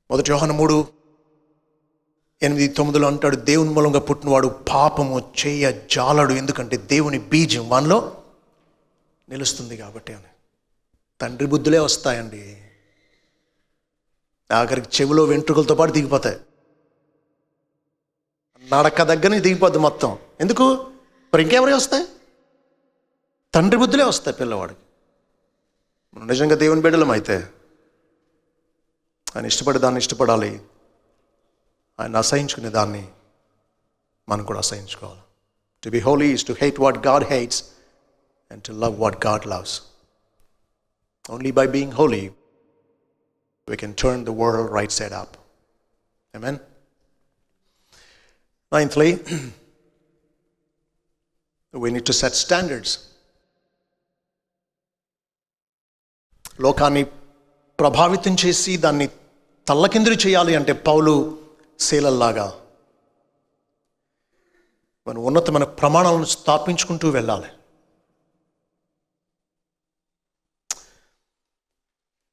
1 యోహాను 3:8-9 అంటాడు, దేవుని మూలంగా పుట్టినవాడు పాపము చేయ జాలడు, ఎందుకంటే దేవుని బీజం వానిలో నిలుస్తుంది కాబట్టి అని. తండ్రి బుద్ధులే వస్తాయండి, ఆఖరికి చెవిలో వెంట్రుకలతో పాటు దిగిపోతాయి, నడక దగ్గరని దిగిపోద్ది మొత్తం. ఎందుకు? మరి ఇంకెవరి వస్తాయి? తండ్రి బుద్ధులే వస్తాయి పిల్లవాడికి. మనం నిజంగా దేవుని బిడ్డలం అయితే ఆయన ఇష్టపడే దాన్ని ఇష్టపడాలి, ఆయన అసహించుకునే దాన్ని మనం కూడా అసహించుకోవాలి. To be holy is to hate what God hates and to love what God loves. Only by being holy we can turn the world right side up. Amen. Ninthly, we need to set standards. లోకాన్ని ప్రభావితం చేసి దాన్ని తల్లకిందులు చేయాలి అంటే పౌలు శీలల్లాగా మనం ఉన్నతమైన ప్రమాణాలను స్థాపించుకుంటూ వెళ్ళాలి.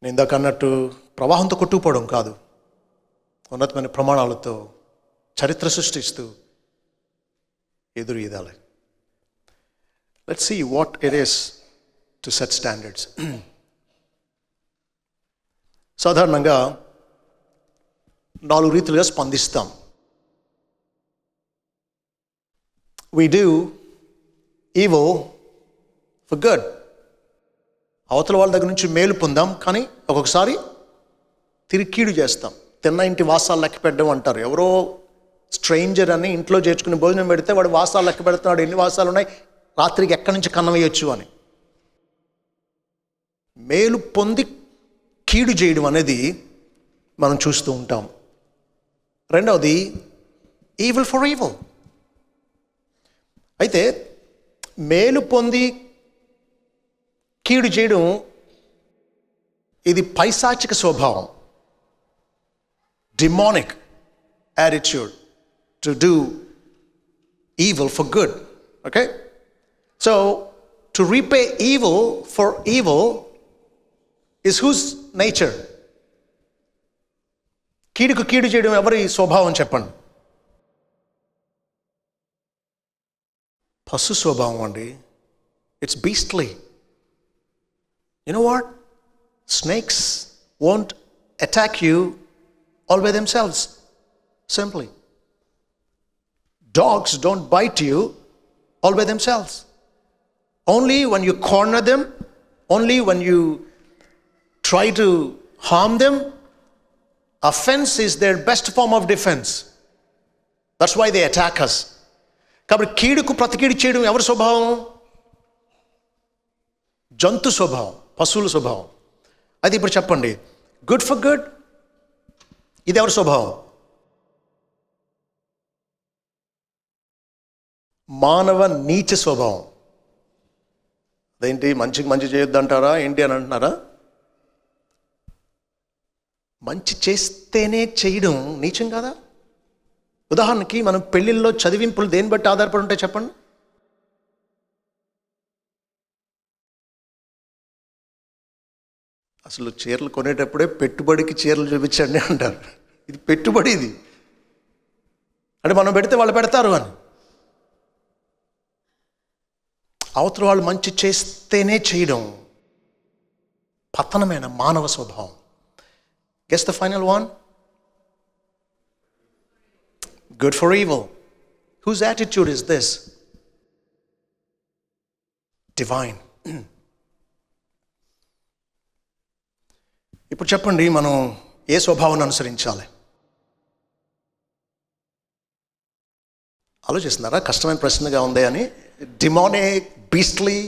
నేను ఇందాక అన్నట్టు ప్రవాహంతో కొట్టుకుపోవడం కాదు, ఉన్నతమైన ప్రమాణాలతో చరిత్ర సృష్టిస్తూ ఎదురు ఈదాలి. Let's see what it is to set standards. సాధారణంగా 4 రీతిలుగా స్పందిస్తాం. We do evil for good. అవతల వాళ్ళ దగ్గర నుంచి మేలు పొందాం, కానీ ఒక్కొక్కసారి తిరిగి కీడు చేస్తాం. తిన్న ఇంటి వాసాలు లెక్క పెట్టడం అంటారు. ఎవరో స్ట్రేంజర్ అని ఇంట్లో చేర్చుకుని భోజనం పెడితే వాడు వాసాలు లెక్క పెడుతున్నాడు, ఎన్ని వాసాలు ఉన్నాయి, రాత్రికి ఎక్కడి నుంచి కన్నం వేయొచ్చు అని. మేలు పొంది కీడు చేయడం అనేది మనం చూస్తూ ఉంటాం. రెండవది ఈవిల్ ఫర్ ఈవిల్. అయితే మేలు పొంది కీడు చేయడం ఇది పైశాచిక స్వభావం, demonic attitude to do evil for good. Okay? So, to repay evil for evil is whose nature? కీడుకు కీడు చేయడం ఎవరి స్వభావం చెప్పండి? పశు స్వభావం అండి. It's beastly. You know what? Snakes won't attack you all by themselves. Simply. Dogs don't bite you all by themselves. Only when you corner them, only when you try to harm them, offense is their best form of defense. That's why they attack us. కాబట్టి కీడుకు ప్రతికీడు చేయడం ఎవరి స్వభావం? జంతు స్వభావం, పశువుల స్వభావం. అది ఇప్పుడు చెప్పండి, గుడ్ ఫర్ గుడ్ ఇది ఎవరి స్వభావం? మానవ నీచ స్వభావం. అదేంటి మంచికి మంచి చేయొద్దు అంటారా ఏంటి అని అంటున్నారా? మంచి చేస్తేనే చేయడం నీచం కాదా? ఉదాహరణకి మనం పెళ్ళిళ్ళలో చదివింపులు దేన్ని బట్టి ఆధారపడి ఉంటాయి చెప్పండి? అసలు చీరలు కొనేటప్పుడే పెట్టుబడికి చీరలు చూపించండి అంటారు. ఇది పెట్టుబడి, ఇది అంటే మనం పెడితే వాళ్ళు పెడతారు అని. అవతల వాళ్ళు మంచి చేస్తేనే చేయడం పతనమైన మానవ స్వభావం. Guess the final one, good for evil. Whose attitude is this? Divine. ఇప్పుడు చెప్పండి, మనం ఏ స్వభావాన్ని అనుసరించాలి? ఆలోచిస్తున్నారా? కష్టమైన ప్రశ్నగా ఉంది అని. Demonic, beastly,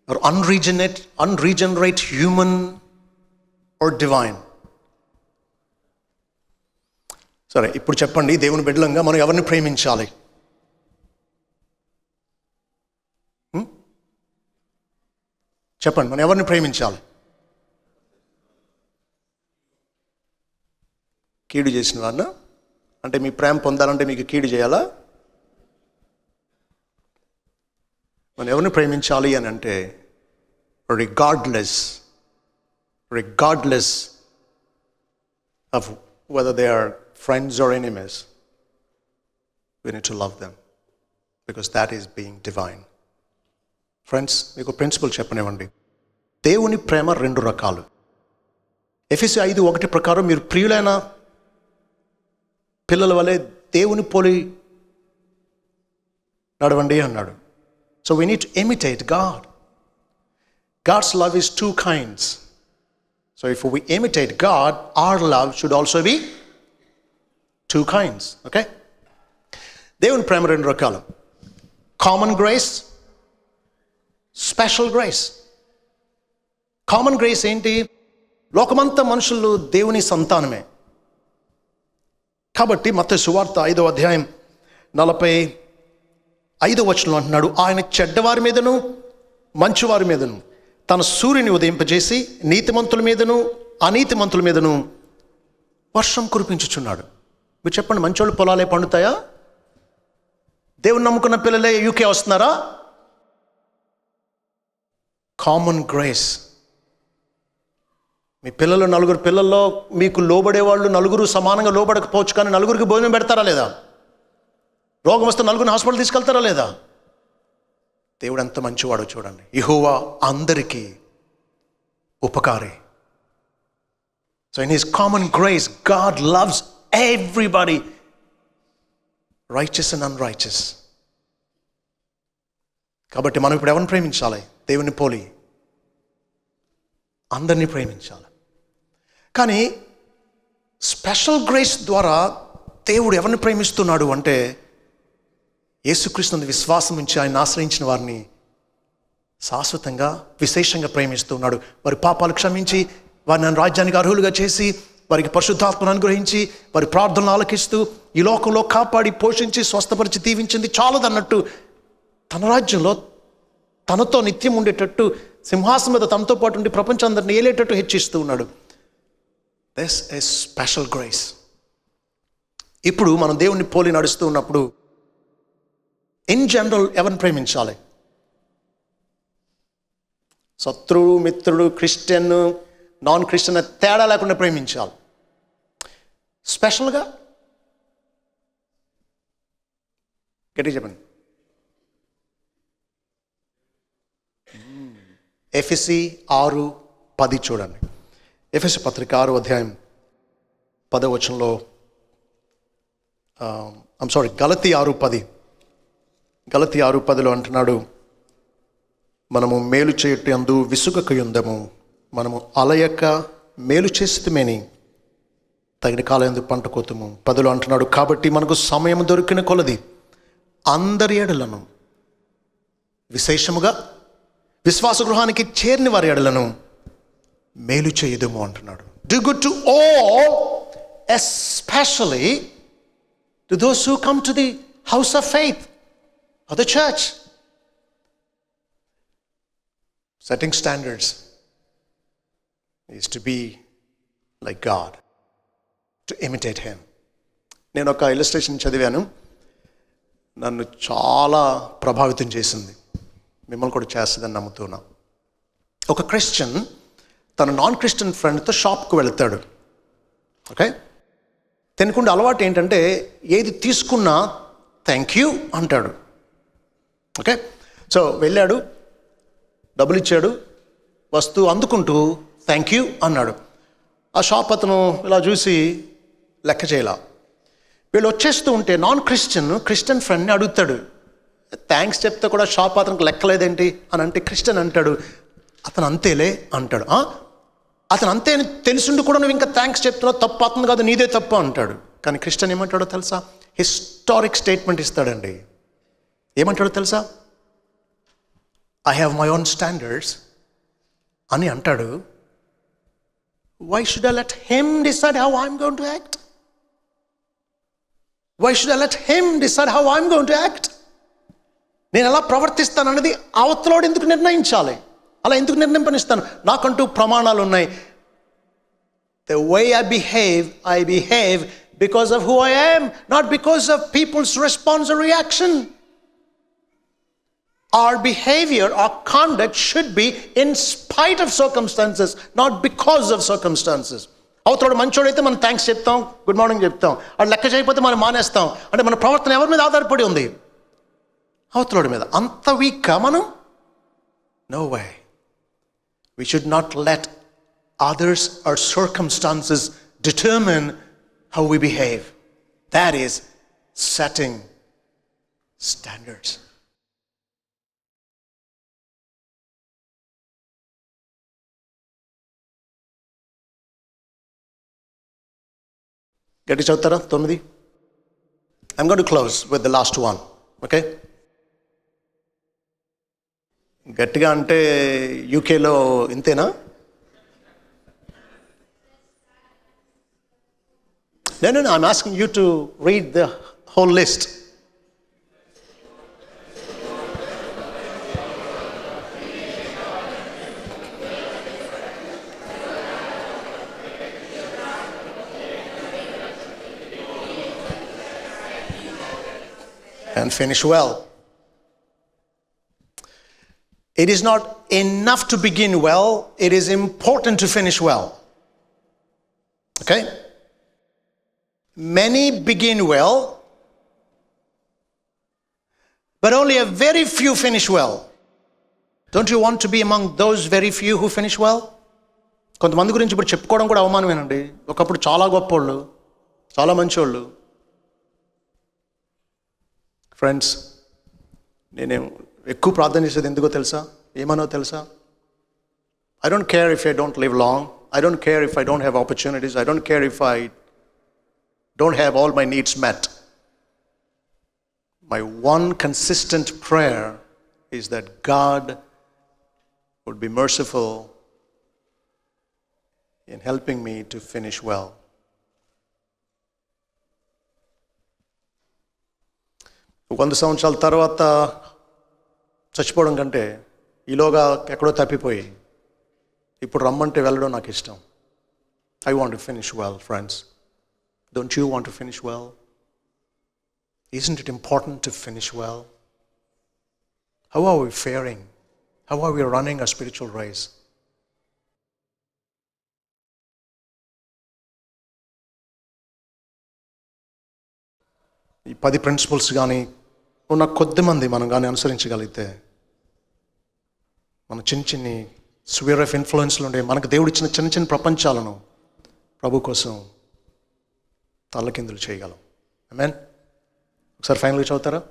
or unregenerate human or divine? సరే, ఇప్పుడు చెప్పండి, దేవుని బిడ్డలంగా మనం ఎవరిని ప్రేమించాలి? చెప్పండి, మనం ఎవరిని ప్రేమించాలి? కీడు చేసిన వారిన? అంటే మీ ప్రేమ పొందాలంటే మీకు కీడు చేయాలా? మనం ఎవరిని ప్రేమించాలి అని అంటే regardless of whether they are friends or enemies, we need to love them because that is being divine. Friends, మీకు ప్రిన్సిపల్ చెప్పనివ్వండి. దేవుని ప్రేమ రెండు రకాలు. ఎఫెసీ 5:1 ప్రకారం మీరు ప్రియులైన పిల్లల వలె దేవుని పోలి నడవండి అన్నాడు. So we need to imitate God. God's love is two kinds. So if we imitate God, our love should also be two kinds. Okay? దేవుని ప్రేమ రెండు రకాలు. Common grace, special grace. Common grace ఏంటి? లోకమంతా మనుషులు దేవుని సంతానమే. కాబట్టి మత్తయి సువార్త 5వ అధ్యాయం 45వ వచనంలో అంటున్నాడు, ఆయన చెడ్డవారి మీదను మంచివారి మీదను తన సూర్యుని ఉదయింపజేసి నీతిమంతుల మీదను అనీతిమంతుల మీదను వర్షం కురిపించుచున్నాడు. మీరు చెప్పండి, మంచోళ్ళు పొలాలే పండుతాయా? దేవుని నమ్ముకున్న పిల్లలే యూకే వస్తున్నారా? Common grace. మీ పిల్లలు, నలుగురు పిల్లల్లో మీకు లోబడేవాళ్ళు నలుగురు సమానంగా లోబడకపోవచ్చు, కానీ నలుగురికి భోజనం పెడతారా లేదా? రోగం వస్తే నలుగురిని హాస్పిటల్ తీసుకెళ్తారా లేదా? దేవుడు ఎంత మంచివాడో చూడండి. యెహోవా అందరికీ ఉపకారి. So in his common grace God loves everybody, righteous and unrighteous. కాబట్టి మనం ఇప్పుడు ఎవరిని ప్రేమించాలి? దేవుని పోలి. అందరినీ ప్రేమించాలి. కానీ స్పెషల్ గ్రేస్ ద్వారా దేవుడు ఎవరిని ప్రేమిస్తున్నాడు అంటే యేసుక్రీస్తునందు విశ్వాసం ఉంచి ఆయన ఆశ్రయించిన వారిని శాశ్వతంగా విశేషంగా ప్రేమిస్తున్నాడు. వారి పాపాలు క్షమించి వారిని రాజ్యానికి అర్హులుగా చేసి వారికి పరిశుద్ధాత్మను అనుగ్రహించి వారి ప్రార్థనలు ఆలకిస్తూ ఈ లోకంలో కాపాడి పోషించి స్వస్థపరిచి దీవించింది చాలదన్నట్టు తన రాజ్యంలో తనతో నిత్యం ఉండేటట్టు సింహాసనం మీద తనతో పాటు ఉండి ప్రపంచం అందరిని ఏలేటట్టు హెచ్చిస్తూ ఉన్నాడు. This is special grace. ఇప్పుడు మనం దేవుణ్ణి పోలి నడుస్తూ ఉన్నప్పుడు ఇన్ జనరల్ ఎవరిని ప్రేమించాలి? శత్రువు, మిత్రుడు, క్రిస్టియన్, నాన్ క్రిస్టియన్ తేడా లేకుండా ప్రేమించాలి. స్పెషల్గా గట్టి చెప్పండి. ఎఫెసీ 6:10 చూడండి. ఎఫెసీ పత్రిక 6వ అధ్యాయం 10వ వచనంలో గలతీ 6:10 గలతీ 6:10 అంటున్నాడు, మనము మేలు చేయట యందు విసుగక యుందము, మనము అలయక మేలు చేస్తుమేని తగిన కాలయందు పంట కోతుము. 10 అంటున్నాడు, కాబట్టి మనకు సమయం దొరికిన కొలది అందరి ఎడలను విశేషముగా విశ్వాస గృహానికి చేరిన వారి ఎడలను మేలు చేయుదుము అంటున్నాడు. Do good to all, especially to those who come to the house of faith or the church. Setting standards is to be like God, to imitate Him. నేను ఒక ఇల్లస్ట్రేషన్ చదివాను, నన్ను చాలా ప్రభావితం చేసింది, మిమ్మల్ని కూడా చేస్తుందని నమ్ముతున్నా. ఒక క్రిస్టియన్ తన నాన్ క్రిస్టియన్ ఫ్రెండ్తో షాప్కి వెళతాడు. ఓకే, తినకుండా అలవాటు ఏంటంటే ఏది తీసుకున్నా థ్యాంక్ యూ అంటాడు. ఓకే, సో వెళ్ళాడు, డబ్బులు ఇచ్చాడు, వస్తువు అందుకుంటూ థ్యాంక్ యూ అన్నాడు. ఆ షాప్ అతను ఇలా చూసి లెక్క చేయలా. వీళ్ళు వచ్చేస్తూ ఉంటే నాన్ క్రిస్టియన్ ఫ్రెండ్ని అడుగుతాడు, థ్యాంక్స్ చెప్తే కూడా షాప్ అతనికి లెక్కలేదేంటి అని అంటే క్రిస్టియన్ అంటాడు, అతను అంతేలే అంటాడు. అతను అంతే అని తెలుసుండి కూడా నువ్వు ఇంకా థ్యాంక్స్ చెప్తున్నావు, తప్పు అతను కాదు నీదే తప్పు అంటాడు. కానీ క్రిస్టియన్ ఏమంటాడో తెలుసా? హిస్టారిక్ స్టేట్మెంట్ ఇస్తాడండి. ఏమంటాడో తెలుసా? I have my own standards అని అంటాడు. Why should I let him decide how I'm going to act? Why should I let him decide how I'm going to act? నేను ఎలా ప్రవర్తిస్తాను అనేది అవతలోడు ఎందుకు నిర్ణయించాలి? అలా ఎందుకు నిర్ణయింపనిస్తాను? నాకంటూ ప్రమాణాలు ఉన్నాయి. The way I behave because of who I am, not because of people's response or reaction. Our behavior, our conduct should be in spite of circumstances, not because of circumstances. అవతోడు మంచోడైతే మనం థ్యాంక్స్ చెప్తాం, good morning చెప్తాం. అది లెక్క చేయకపోతే మనం మానేస్తాం. అంటే మన ప్రవర్తన ఎవరి మీద ఆధారపడి ఉంది? అవతలోడి మీద. అంత వీక్గా మనం? No way. We should not let others or circumstances determine how we behave. That is setting standards. గట్టి చదువుతారా 9? I'm going to close with the last one. Okay? గట్టిగా అంటే యూకేలో ఇంతేనా? No, I'm asking you to read the whole list. And finish well. It is not enough to begin well, it is important to finish well. Okay? Many begin well, but only a very few finish well. Don't you want to be among those very few who finish well? కొంతమంది గురించి ఇప్పుడు చెప్పుకోవడం కూడా అవమానమేనండి. ఒకప్పుడు చాలా గొప్పోళ్ళు, చాలా మంచోళ్ళు. Friends, నేనే ఎక్కువ ప్రార్థన చేసేది ఎందుకో తెలుసా? ఏమనో తెలుసా? I don't care if I don't live long. I don't care if I don't have opportunities. I don't care if I don't have all my needs met. My one consistent prayer is that God would be merciful in helping me to finish well. వంద సంవత్సరాల తర్వాత చచ్చిపోవడం కంటే ఈలోగా ఎక్కడో తప్పిపోయి ఇప్పుడు రమ్మంటే వెళ్ళడం నాకు ఇష్టం. I want to finish well, friends. Don't you want to finish well? Isn't it important to finish well? How are we faring? How are we running a spiritual race? ఈ 10 ప్రిన్సిపల్స్ కానీ ఉన్న కొద్ది మంది మనం కానీ అనుసరించగలిగితే మన చిన్ని స్పియర్ ఆఫ్ ఇన్ఫ్లుయెన్స్లు ఉండే మనకు దేవుడు ఇచ్చిన చిన్న ప్రపంచాలను ప్రభు కోసం తల్లకిందులు చేయగలం. ఆమేన్. ఒకసారి ఫైనల్గా చదువుతారా?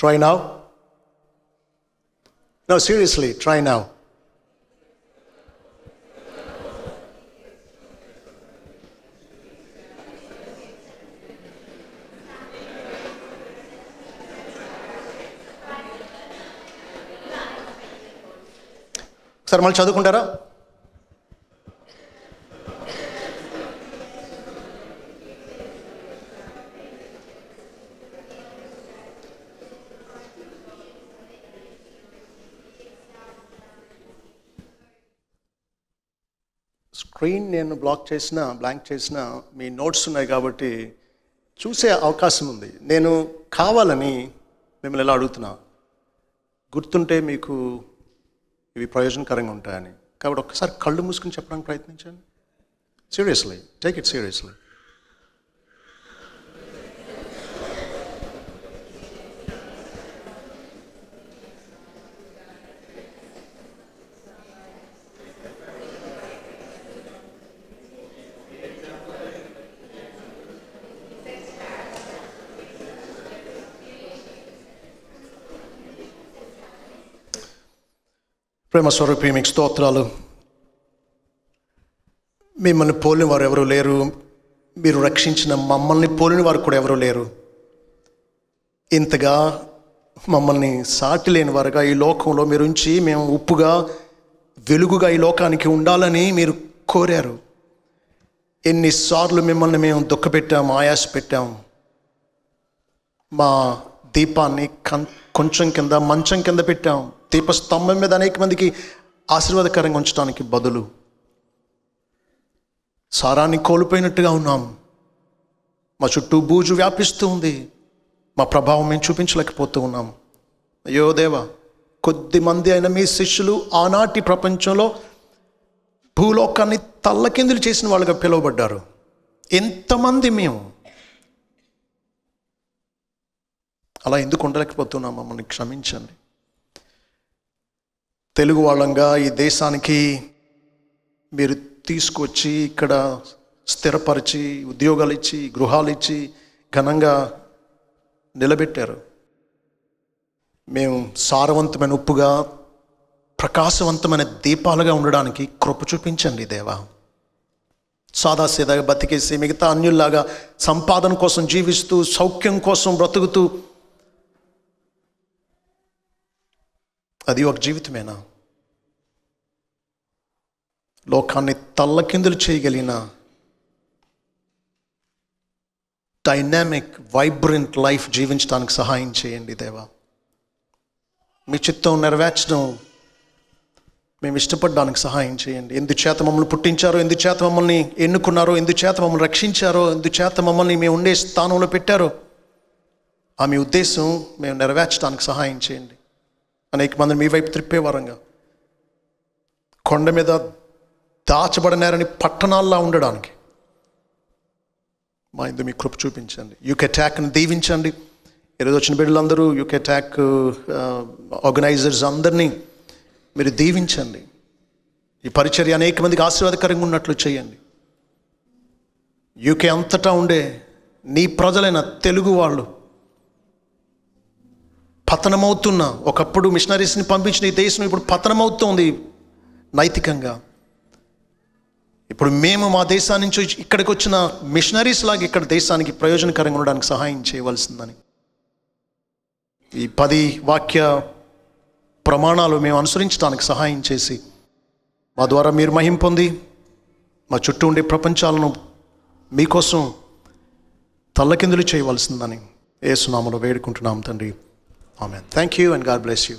Try now. No, seriously, try now. ఒకసారి మళ్ళీ చదువుకుంటారా? స్క్రీన్ నేను బ్లాంక్ చేసిన మీ నోట్స్ ఉన్నాయి కాబట్టి చూసే అవకాశం ఉంది. నేను కావాలని మిమ్మల్ని ఎలా అడుగుతున్నా, గుర్తుంటే మీకు ఇవి ప్రయోజనకరంగా ఉంటాయని. కాబట్టి ఒక్కసారి కళ్ళు మూసుకుని చెప్పడానికి ప్రయత్నించండి. Seriously, take it seriously. ప్రేమ స్వరూపి, మీకు స్తోత్రాలు. మిమ్మల్ని పోలిన వారు ఎవరు లేరు. మీరు రక్షించిన మమ్మల్ని పోలిన వారు కూడా ఎవరు లేరు. ఇంతగా మమ్మల్ని సాటి లేని వారుగా ఈ లోకంలో మీరు ఉంచి మేము ఉప్పుగా వెలుగుగా ఈ లోకానికి ఉండాలని మీరు కోరారు. ఎన్నిసార్లు మిమ్మల్ని మేము దుఃఖపెట్టాం, ఆయాస పెట్టాం. మా దీపాన్ని కొంచెం కింద మంచం కింద పెట్టాం. దీపస్తంభం మీద అనేక మందికి ఆశీర్వాదకరంగా ఉంచడానికి బదులు సారాన్ని కోల్పోయినట్టుగా ఉన్నాం. మా చుట్టూ బూజు వ్యాపిస్తూ ఉంది. మా ప్రభావం మేము చూపించలేకపోతూ ఉన్నాం. అయ్యో దేవా, కొద్ది మంది అయిన మీ శిష్యులు ఆనాటి ప్రపంచంలో భూలోకాన్ని తల్లకిందులు చేసిన వాళ్ళుగా పిలువబడ్డారు. ఎంతమంది మేము అలా ఎందుకు ఉండలేకపోతున్నాం? మమ్మల్ని క్షమించండి. తెలుగు వాళ్ళంగా ఈ దేశానికి మీరు తీసుకొచ్చి ఇక్కడ స్థిరపరిచి ఉద్యోగాలు ఇచ్చి గృహాలు ఇచ్చి ఘనంగా నిలబెట్టారు. మేము సారవంతమైన ఉప్పుగా ప్రకాశవంతమైన దీపాలుగా ఉండడానికి కృప చూపించండి దేవా. సాదాసీదాగా బతికేసి మిగతా అన్యుల్లాగా సంపాదన కోసం జీవిస్తూ సౌఖ్యం కోసం బ్రతుకుతూ అది ఒక జీవితమేనా? లోకాన్ని తల్లకిందులు చేయగలిగిన డైనామిక్ వైబ్రెంట్ లైఫ్ జీవించడానికి సహాయం చేయండి దేవా. మీ చిత్తం నెరవేర్చడం మేము ఇష్టపడడానికి సహాయం చేయండి. ఎందుచేత మమ్మల్ని పుట్టించారో, ఎందుచేత మమ్మల్ని ఎన్నుకున్నారో, ఎందుచేత మమ్మల్ని రక్షించారో, ఎందుచేత మమ్మల్ని మేము ఉండే స్థానంలో పెట్టారో ఆ మీ ఉద్దేశం మేము నెరవేర్చడానికి సహాయం చేయండి. అనేక మందిని మీ వైపు త్రిప్పేవారంగా, కొండ మీద దాచబడినారని పట్టణాల్లో ఉండడానికి మా ఇందు మీ కృప చూపించండి. యూకే ట్యాక్ని దీవించండి. ఈరోజు వచ్చిన బిడ్డలందరూ యూకే ట్యాక్ ఆర్గనైజర్స్ అందరినీ మీరు దీవించండి. ఈ పరిచర్య అనేక మందికి ఆశీర్వాదకరంగా ఉన్నట్లు చేయండి. యూకే అంతటా ఉండే నీ ప్రజలైన తెలుగు వాళ్ళు పతనమవుతున్న, ఒకప్పుడు మిషనరీస్ని పంపించిన ఈ దేశం ఇప్పుడు పతనమవుతుంది నైతికంగా. ఇప్పుడు మేము మా దేశాన్ని నుంచి ఇక్కడికి వచ్చిన మిషనరీస్ లాగా ఇక్కడ దేశానికి ప్రయోజనకరంగా ఉండడానికి సహాయం చేయవలసిందని ఈ 10 వాక్య ప్రమాణాలు మేము అనుసరించడానికి సహాయం చేసి మా ద్వారా మీరు మహిమ పొంది మా చుట్టూ ఉండే ప్రపంచాలను మీకోసం తల్లకిందులు చేయవలసిందని యేసు నామములో వేడుకుంటున్నాం తండ్రి. ఆమేన్. Thank you and God bless you.